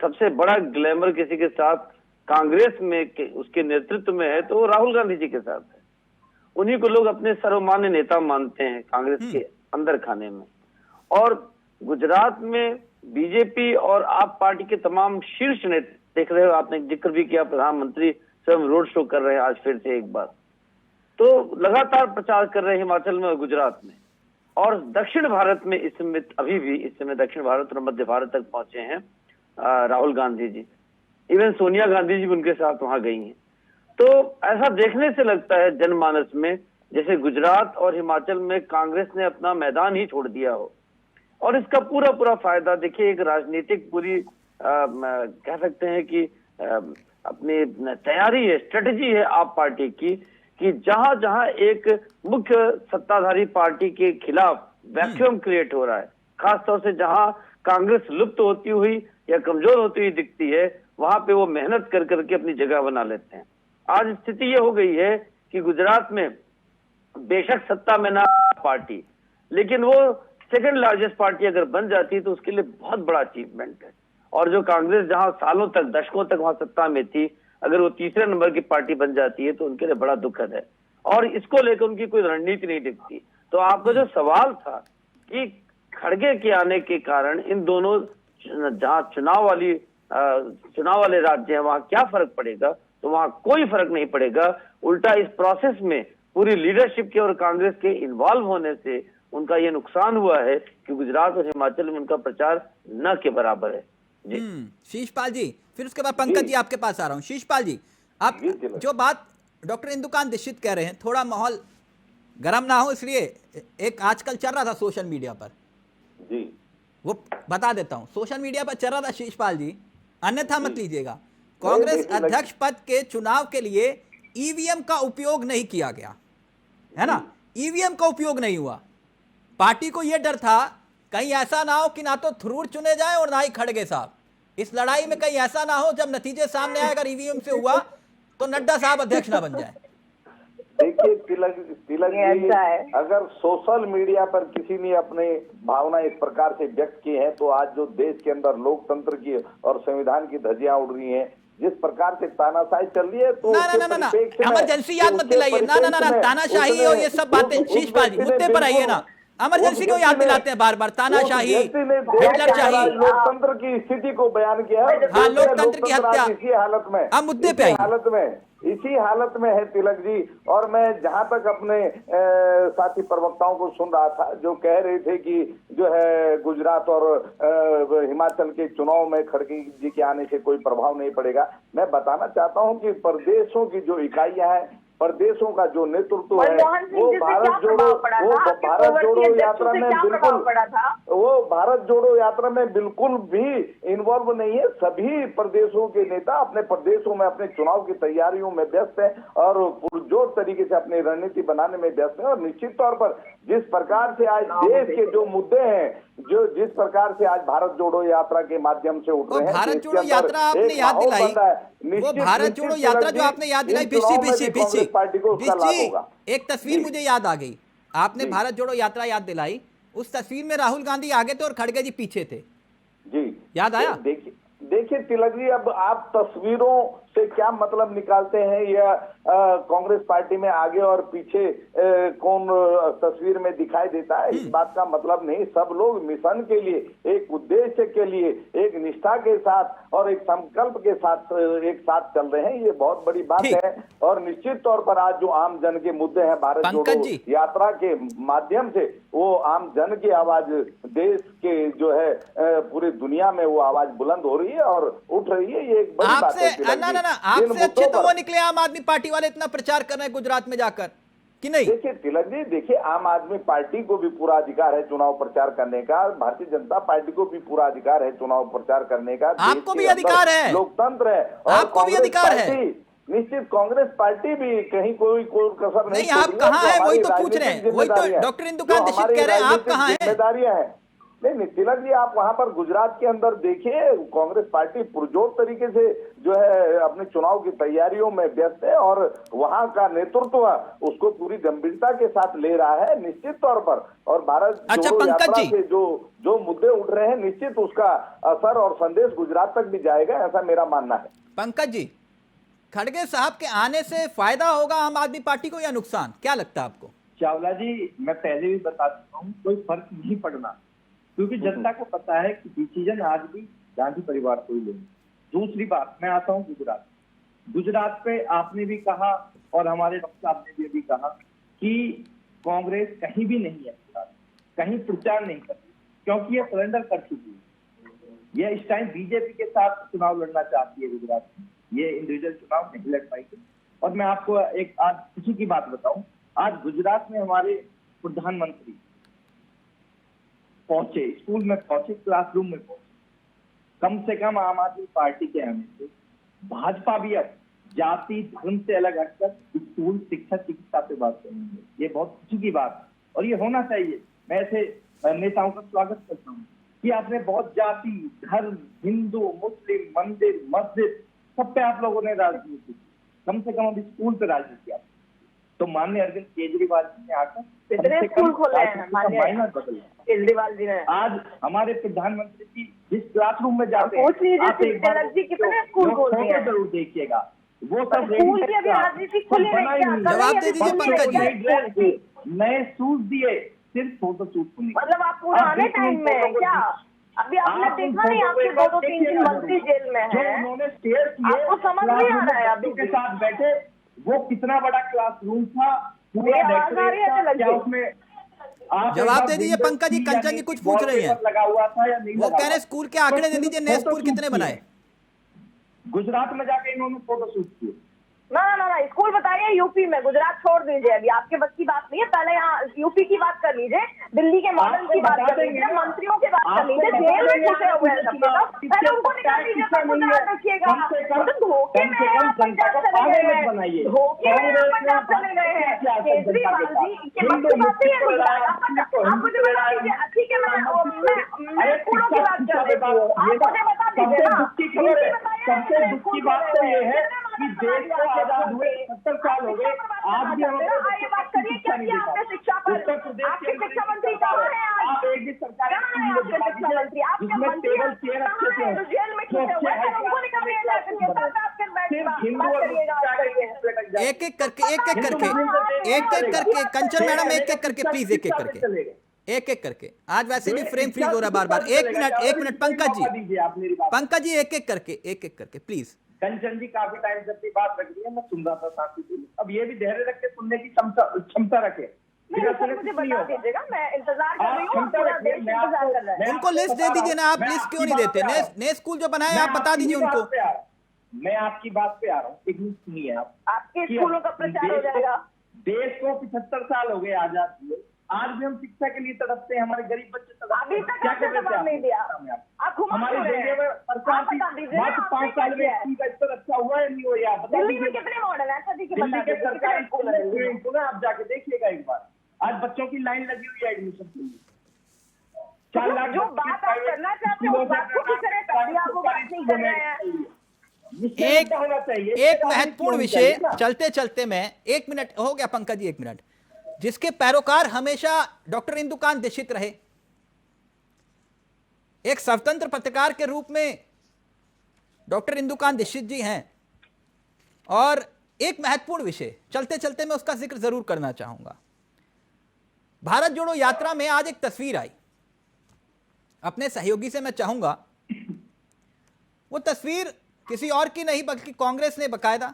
Speaker 5: सबसे बड़ा ग्लैमर किसी के साथ कांग्रेस में उसके नेतृत्व में है तो वो राहुल गांधी जी के साथ है। उन्हीं को लोग अपने सर्वमान्य नेता मानते हैं कांग्रेस के अंदर खाने में। और गुजरात में बीजेपी और आप पार्टी के तमाम शीर्ष नेता, देख रहे हो, आपने जिक्र भी किया, प्रधानमंत्री स्वयं रोड शो कर रहे हैं आज फिर से एक बार, तो लगातार प्रचार कर रहे हैं हिमाचल में और गुजरात में। और दक्षिण भारत में इस समय दक्षिण भारत और मध्य भारत तक पहुंचे हैं राहुल गांधी जी, इवन सोनिया गांधी जी भी उनके साथ वहां गई हैं। तो ऐसा देखने से लगता है जनमानस में जैसे गुजरात और हिमाचल में कांग्रेस ने अपना मैदान ही छोड़ दिया हो। और इसका पूरा फायदा देखिए, एक राजनीतिक पूरी कह सकते हैं कि अपनी तैयारी है, स्ट्रेटेजी है आप पार्टी की, कि जहां जहां एक मुख्य सत्ताधारी पार्टी के खिलाफ वैक्यूम क्रिएट हो रहा है, खासतौर से जहां कांग्रेस लुप्त होती हुई या कमजोर होती हुई दिखती है, वहां पे वो मेहनत कर करके अपनी जगह बना लेते हैं। आज स्थिति ये हो गई है कि गुजरात में बेशक सत्ता में ना पार्टी, लेकिन वो सेकंड लार्जेस्ट पार्टी अगर बन जाती है तो उसके लिए बहुत बड़ा अचीवमेंट है। और जो कांग्रेस जहां सालों तक, दशकों तक वहां सत्ता में थी, अगर वो तीसरे नंबर की पार्टी बन जाती है तो उनके लिए बड़ा दुखद है और इसको लेकर उनकी कोई रणनीति नहीं दिखती। तो आपका जो सवाल था कि खड़गे के आने के कारण इन दोनों जहां चुनाव वाले राज्य हैं वहां क्या फर्क पड़ेगा, तो वहां कोई फर्क नहीं पड़ेगा। उल्टा इस प्रोसेस में पूरी लीडरशिप के और कांग्रेस के इन्वॉल्व होने से उनका ये नुकसान हुआ है कि गुजरात और हिमाचल में उनका प्रचार न के बराबर है। जी
Speaker 1: शीशपाल जी, फिर उसके बाद पंकज जी आपके पास आ रहा हूं। शीशपाल जी, आप जो बात डॉक्टर इंदुकान दीक्षित कह रहे हैं, थोड़ा माहौल गर्म ना हो इसलिए, एक आजकल चल रहा था सोशल मीडिया पर,
Speaker 3: जी
Speaker 1: वो बता देता हूं, सोशल मीडिया पर चल रहा था शीशपाल जी अन्यथा मत लीजिएगा। कांग्रेस अध्यक्ष पद के चुनाव के लिए ईवीएम का उपयोग नहीं किया गया है ना, ईवीएम का उपयोग नहीं हुआ। पार्टी को यह डर था कहीं ऐसा ना हो कि ना तो थरूर चुने जाए और ना ही खड़गे साहब। इस लड़ाई में कहीं ऐसा ना हो जब नतीजे सामने आए अगर ईवीएम से हुआ तो नड्डा साहब अध्यक्ष ना बन जाए।
Speaker 3: देखिए तिलक जी, अगर सोशल मीडिया पर किसी ने अपने भावना इस प्रकार से व्यक्त की है तो आज जो देश के अंदर लोकतंत्र की और संविधान की धज्जियां उड़ रही हैं, जिस प्रकार से तानाशाही चल रही है, तो
Speaker 1: ना इमरजेंसी याद मत दिलाइए। ना तानाशाही और ये सब बातें शीशपाल जी मुद्दे पर आइए ना। इमरजेंसी क्यों याद दिलाते हैं बार बार? तानाशाही, हिटलरशाही,
Speaker 3: लोकतंत्र की स्थिति को बयान किया है।
Speaker 1: हाँ, लोकतंत्र की हत्या।
Speaker 3: इसी हालत में,
Speaker 1: अब मुद्दे पे आइए।
Speaker 3: इसी हालत में है तिलक जी। और मैं जहां तक अपने साथी प्रवक्ताओं को सुन रहा था जो कह रहे थे कि जो है गुजरात और हिमाचल के चुनाव में खड़गे जी के आने से कोई प्रभाव नहीं पड़ेगा, मैं बताना चाहता हूं कि प्रदेशों की जो इकाइयां हैं, प्रदेशों का जो नेतृत्व है, वो भारत जोड़ो यात्रा में बिल्कुल, वो भारत जोड़ो यात्रा में बिल्कुल भी इन्वॉल्व नहीं है। सभी प्रदेशों के नेता अपने प्रदेशों में अपने चुनाव की तैयारियों में व्यस्त हैं और पुरजोर तरीके से अपनी रणनीति बनाने में व्यस्त हैं। और निश्चित तौर पर जिस प्रकार से आज देश के जो मुद्दे हैं, जो जिस प्रकार से आज भारत जोड़ो यात्रा के माध्यम से उठ रहे हैं,
Speaker 1: भारत जोड़ो यात्रा आपने याद दिलाई, वो भारत जोड़ो यात्रा जो आपने याद दिलाई, एक तस्वीर मुझे याद आ गई। आपने भारत जोड़ो यात्रा याद दिलाई, उस तस्वीर में राहुल गांधी आगे थे और खड़गे जी पीछे थे जी, याद आया?
Speaker 3: देखिए तिलक जी, अब आप तस्वीरों से क्या मतलब निकालते हैं या कांग्रेस पार्टी में आगे और पीछे कौन तस्वीर में दिखाई देता है, इस बात का मतलब नहीं। सब लोग मिशन के लिए, एक उद्देश्य के लिए, एक निष्ठा के साथ और एक संकल्प के साथ एक साथ चल रहे हैं, ये बहुत बड़ी बात है। और निश्चित तौर पर आज जो आम जन के मुद्दे हैं, भारत जोड़ो यात्रा के माध्यम से वो आम जन की आवाज देश के जो है पूरी दुनिया में वो आवाज बुलंद हो रही है और उठ रही है। ये एक बड़ी बात है।
Speaker 1: आपसे अच्छे तो वो निकले आम आदमी पार्टी वाले, इतना प्रचार कर रहे हैं गुजरात में जाकर कि नहीं?
Speaker 3: देखिए तिलक जी, देखिए आम आदमी पार्टी को भी पूरा अधिकार है चुनाव प्रचार करने का, भारतीय जनता पार्टी को भी पूरा अधिकार है चुनाव प्रचार करने का,
Speaker 1: आपको भी अधिकार है,
Speaker 3: लोकतंत्र है,
Speaker 1: आपको भी अधिकार है।
Speaker 3: निश्चित कांग्रेस पार्टी भी कहीं कोई कसर नहीं।
Speaker 1: आप कहाँ हैं वही तो पूछ रहे हैं, वही तो डॉक्टर इंदुकांत दीक्षित कह रहे हैं, आप कहाँ हैं?
Speaker 3: जिम्मेदारियां हैं। नहीं तिलक जी, आप वहां पर गुजरात के अंदर देखिए, कांग्रेस पार्टी पुरजोर तरीके से जो है अपने चुनाव की तैयारियों में व्यस्त है और वहां का नेतृत्व उसको पूरी गंभीरता के साथ ले रहा है निश्चित तौर पर। और भारत जोड़ो यात्रा के जो मुद्दे उठ रहे हैं, निश्चित उसका असर और संदेश गुजरात तक भी जाएगा, ऐसा मेरा मानना है।
Speaker 1: पंकज जी, खड़गे साहब के आने से फायदा होगा आम आदमी पार्टी को या नुकसान, क्या लगता है आपको?
Speaker 6: चावला जी, मैं पहले भी बता चुका हूँ, कोई फर्क नहीं पड़ना, क्योंकि जनता को पता है कि डिसीजन आज भी गांधी परिवार को ही लेंगे। दूसरी बात, मैं आता हूँ गुजरात पे आपने भी कहा और हमारे डॉक्टर साहब ने भी कहा कि कांग्रेस कहीं भी नहीं है, कहीं प्रचार नहीं करती, क्योंकि ये सरेंडर कर चुकी है। ये इस टाइम बीजेपी के साथ चुनाव लड़ना चाहती है गुजरात में, ये इंडिविजुअल चुनाव नहीं लड़ पाएगी। और मैं आपको एक आज खुशी की बात बताऊं, आज गुजरात में हमारे प्रधानमंत्री पहुंचे, स्कूल में पहुंचे, क्लासरूम में पहुंचे। कम से कम आम आदमी पार्टी के आने से भाजपा भी अब जाति धर्म से अलग हटकर स्कूल शिक्षा चिकित्सा पे बात करेंगे। ये बहुत खुशी की बात है और ये होना चाहिए। मैं ऐसे नेताओं का स्वागत करता हूँ कि आपने बहुत जाति धर्म, हिंदू मुस्लिम, मंदिर मस्जिद सब पे आप लोगों ने राजनीति की, कम से कम अभी स्कूल पे राजनीति किया। तो माननीय अरविंद केजरीवाल जी ने आकर
Speaker 4: कितने स्कूल खोले हैं माननीय केजरीवाल जी ने? आज
Speaker 6: हमारे प्रधानमंत्री जी जिस क्लासरूम में जाते
Speaker 4: हैं, आप एक बार कितने स्कूल खोल रहे हैं
Speaker 6: जरूर देखिएगा, वो सब
Speaker 4: स्कूल की अभी राजनीति खुली नहीं।
Speaker 1: जवाब दे दीजिए पंकज जी।
Speaker 6: नए शूज दिए, सिर्फ फोटो शूट खुली,
Speaker 4: मतलब आप पुराने टाइम में क्या? अभी आपने देखा नहीं, आपके 2-3 मंत्री जेल में है,
Speaker 6: उन्होंने शेयर किए,
Speaker 4: आपको समझ नहीं आ रहा है? अभी
Speaker 6: के साथ बैठे, वो कितना बड़ा क्लासरूम था,
Speaker 1: जवाब दे दीजिए पंकज जी। कंचन जी कुछ पूछ रही हैं,
Speaker 6: लगा हुआ था या नहीं?
Speaker 1: वो कह रहे स्कूल के आंकड़े दे दीजिए, नए स्कूल कितने बनाए?
Speaker 6: गुजरात में जाके इन्होंने फोटो शूट किए,
Speaker 4: ना स्कूल बताइए यूपी में, गुजरात छोड़ दीजिए, अभी आपके बस की बात नहीं है। पहले यहाँ यूपी की बात कर लीजिए, दिल्ली के मॉडल की बात कर लीजिए, मंत्रियों की बात कर लीजिए, जेल में घुसे हुए हैं सबके सब, पहले उनको निकाल दीजिए, तब गुजरात रखिएगा। तो धोखे में आप पंजाब चले गए हैं, धोखे में आप पंजाब चले गए हैं। केजरीवाल जी के बस की बात नहीं है गुजरात, आप मुझे बता दीजिए। ठीक है, मैं स्कूलों की बात कर रही हूँ, आप मुझे बता दीजिए ना।
Speaker 6: सबसे दुख की बात तो ये है कि देश को आजाद हुए 70 साल हो गए, आज भी हम
Speaker 4: ये बात करिए, क्या किया आपने शिक्षा पर?
Speaker 6: उत्तर प्रदेश
Speaker 4: आपके शिक्षा मंत्री कहाँ है आज?
Speaker 6: आप एक भी सरकारी
Speaker 4: शिक्षा मंत्री आपके
Speaker 6: जिसमें
Speaker 4: मंत्री
Speaker 6: टेबल चेयर अच्छे से
Speaker 4: जो जेल में खींचे हुए हैं, उनको निकालिए जाकर,
Speaker 6: हिंदू और
Speaker 1: एक एक करके कंचन मैडम, एक एक करके प्लीज, एक एक करके। आज वैसे भी फ्रेम फ्रीज हो रहा है बार बार। एक मिनट पंकज जी एक एक करके प्लीज।
Speaker 6: कंचन जी काफी टाइम से अपनी बात रख रही है, मैं सुन रहा था शांति। अब ये भी धैर्य रख के सुनने की क्षमता रखे।
Speaker 4: मुझे बता दीजिएगा, मैं इंतजार कर रही हूँ, पूरा देश इंतजार कर रहा है।
Speaker 1: उनको लिस्ट दे दीजिए ना, आप लिस्ट क्यों नहीं देते? नए स्कूल जो बनाए आप बता दीजिए उनको।
Speaker 6: मैं आपकी बात पे आ रहा हूँ, एक मिनट सुनिए आप।
Speaker 4: आपके स्कूलों का प्रचार हो जाएगा।
Speaker 6: देश को 75 साल हो गए आजाद हुए, आज भी हम शिक्षा के लिए तड़पते हैं, हमारे गरीब बच्चे
Speaker 4: अभी तक आपने जवाब नहीं दिया। आप
Speaker 6: हमारे देश में सरकार की मात्र 5 साल में का स्तर अच्छा हुआ है नहीं हुआ? आप
Speaker 4: दिल्ली में कितने मॉडल है? अच्छा ठीक है,
Speaker 6: दिल्ली के सरकारी स्कूल है, आप जाके देखिएगा एक बार। आज बच्चों की लाइन लगी हुई है एडमिशन के लिए। 4 लाख
Speaker 4: जो बात आप करना चाहते हैं उस बात को भी करें, तभी आप वो बात नहीं कर रहे हैं।
Speaker 1: एक महत्वपूर्ण विषय चलते चलते मैं 1 मिनट हो गया पंकज जी, 1 मिनट। जिसके पैरोकार हमेशा डॉक्टर इंदुकांत दीक्षित रहे, एक स्वतंत्र पत्रकार के रूप में डॉक्टर इंदुकांत दीक्षित जी हैं। और एक महत्वपूर्ण विषय चलते चलते मैं उसका जिक्र जरूर करना चाहूंगा। भारत जोड़ो यात्रा में आज एक तस्वीर आई, अपने सहयोगी से मैं चाहूंगा वो तस्वीर किसी और की नहीं बल्कि कांग्रेस ने बकायदा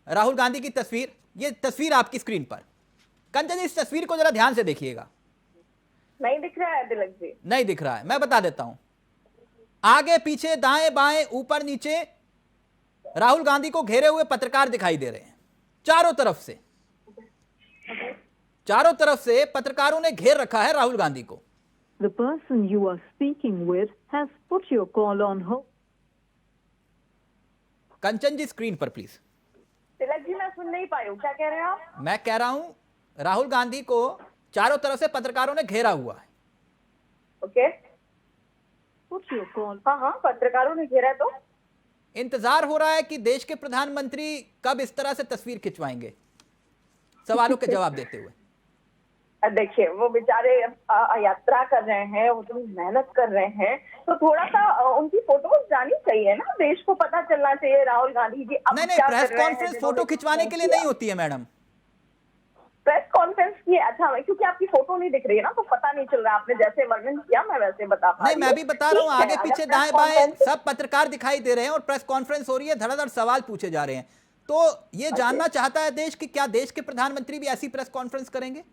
Speaker 1: राहुल गांधी की तस्वीर, ये तस्वीर आपकी स्क्रीन पर। कंचन जी इस तस्वीर को जरा ध्यान से देखिएगा।
Speaker 4: नहीं दिख रहा है तिलक जी?
Speaker 1: नहीं दिख रहा है, मैं बता देता हूं। आगे पीछे दाएं बाएं ऊपर नीचे राहुल गांधी को घेरे हुए पत्रकार दिखाई दे रहे हैं। चारों तरफ से पत्रकारों ने घेर रखा है राहुल गांधी को।
Speaker 7: The person you are speaking with has put your call on hold.
Speaker 1: Kanchan ji screen पर प्लीज।
Speaker 4: तिलक जी मैं सुन नहीं पाई हूँ, क्या कह रहे हैं आप?
Speaker 1: मैं कह रहा हूं राहुल गांधी को चारों तरफ से पत्रकारों ने घेरा हुआ है।
Speaker 4: Okay,
Speaker 7: Put your call.
Speaker 4: हाँ पत्रकारों ने घेरा। तो
Speaker 1: इंतजार हो रहा है कि देश के प्रधानमंत्री कब इस तरह से तस्वीर खिंचवाएंगे, सवालों के जवाब देते हुए।
Speaker 4: देखिए वो बेचारे यात्रा कर रहे हैं, वो इतनी मेहनत कर रहे हैं, तो थोड़ा सा उनकी फोटोज जानी चाहिए ना, देश को पता चलना चाहिए राहुल गांधी जी अब
Speaker 1: नहीं,
Speaker 4: क्या
Speaker 1: प्रेस
Speaker 4: कर रहे हैं।
Speaker 1: कॉन्फ्रेंस फोटो खिंचवाने के लिए नहीं होती है मैडम।
Speaker 4: प्रेस कॉन्फ्रेंस की अच्छा, क्योंकि आपकी फोटो नहीं दिख रही है ना, तो पता नहीं चल रहा। आपने जैसे वर्णन किया मैं वैसे बता पा रही हूं।
Speaker 1: नहीं, मैं भी बता रहा हूँ, आगे पीछे दाएं बाएं सब पत्रकार दिखाई दे रहे हैं और प्रेस कॉन्फ्रेंस हो रही है, धड़ाधड़ सवाल पूछे जा रहे हैं। तो ये जानना चाहता है देश कि क्या देश के प्रधानमंत्री भी ऐसी प्रेस कॉन्फ्रेंस करेंगे?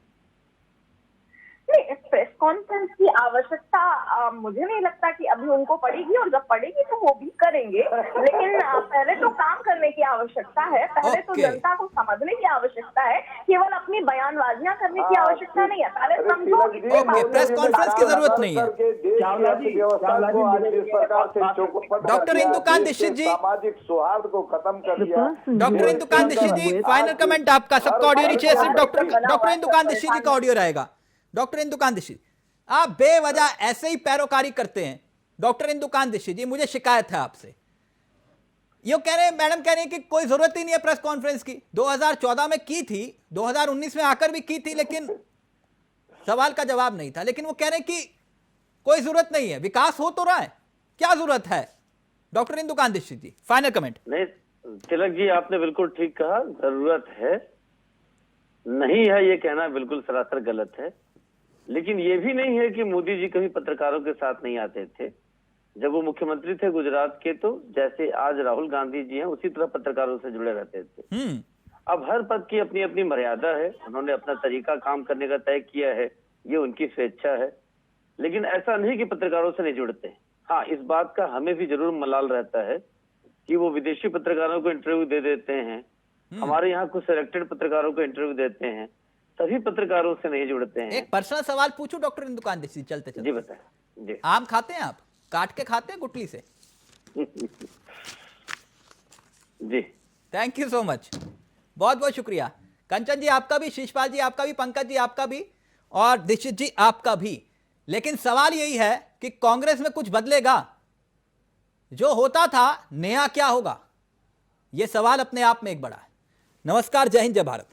Speaker 4: नहीं, प्रेस कॉन्फ्रेंस की आवश्यकता मुझे नहीं लगता कि अभी उनको पड़ेगी, और जब पड़ेगी तो वो भी करेंगे। लेकिन पहले तो काम करने की आवश्यकता है, पहले तो जनता को समझने की आवश्यकता है, केवल अपनी बयानबाजियां करने की आवश्यकता नहीं है। पहले समझो।
Speaker 1: ओके, प्रेस कॉन्फ्रेंस की जरूरत नहीं है। डॉक्टर इंदुकांत दीक्षित जी,
Speaker 3: सामाजिक सौहार्द को खत्म कर दिया।
Speaker 1: डॉक्टर इंदुकांत दीक्षित जी, फाइनल कमेंट आपका। सबका ऑडियो नीचे, सिर्फ डॉक्टर इंदुकांत दीक्षित जी का ऑडियो रहेगा। डॉक्टर इंदुकांत दीक्षित, आप बेवजह ऐसे ही पैरोकारी करते हैं। डॉक्टर इंदुकांत दीक्षित जी, मुझे शिकायत है आपसे। ये कह रहे हैं, मैडम कह रहे हैं कि कोई जरूरत ही नहीं है प्रेस कॉन्फ्रेंस की। 2014 में की थी, 2019 में आकर भी की थी, लेकिन सवाल का जवाब नहीं था। लेकिन वो कह रहे हैं कि कोई जरूरत नहीं है, विकास हो तो रहा है, क्या जरूरत है? डॉक्टर इंदुकांत दीक्षित जी, फाइनल कमेंट।
Speaker 5: नहीं तिलक जी, आपने बिल्कुल ठीक कहा, जरूरत है, नहीं है ये कहना बिल्कुल सरासर गलत है। लेकिन ये भी नहीं है कि मोदी जी कभी पत्रकारों के साथ नहीं आते थे। जब वो मुख्यमंत्री थे गुजरात के, तो जैसे आज राहुल गांधी जी हैं उसी तरह पत्रकारों से जुड़े रहते थे। अब हर पद की अपनी अपनी मर्यादा है, उन्होंने अपना तरीका काम करने का तय किया है, ये उनकी स्वेच्छा है। लेकिन ऐसा नहीं कि पत्रकारों से नहीं जुड़ते। हाँ, इस बात का हमें भी जरूर मलाल रहता है कि वो विदेशी पत्रकारों को इंटरव्यू दे देते हैं, हमारे यहाँ कुछ सिलेक्टेड पत्रकारों को इंटरव्यू देते हैं, सभी पत्रकारों से नहीं जुड़ते हैं।
Speaker 1: एक पर्सनल सवाल पूछूं डॉक्टर इंदुकान जी, चलते
Speaker 5: जी
Speaker 1: चलते।
Speaker 5: बताएं। जी
Speaker 1: आम खाते हैं आप? काट के खाते हैं गुठली से?
Speaker 5: जी
Speaker 1: थैंक यू सो मच, बहुत बहुत शुक्रिया। कंचन जी आपका भी, शिशपाल जी आपका भी, पंकज जी आपका भी, और दीक्षित जी आपका भी। लेकिन सवाल यही है कि कांग्रेस में कुछ बदलेगा? जो होता था नया क्या होगा? यह सवाल अपने आप में एक बड़ा है। नमस्कार, जय हिंद, जय भारत।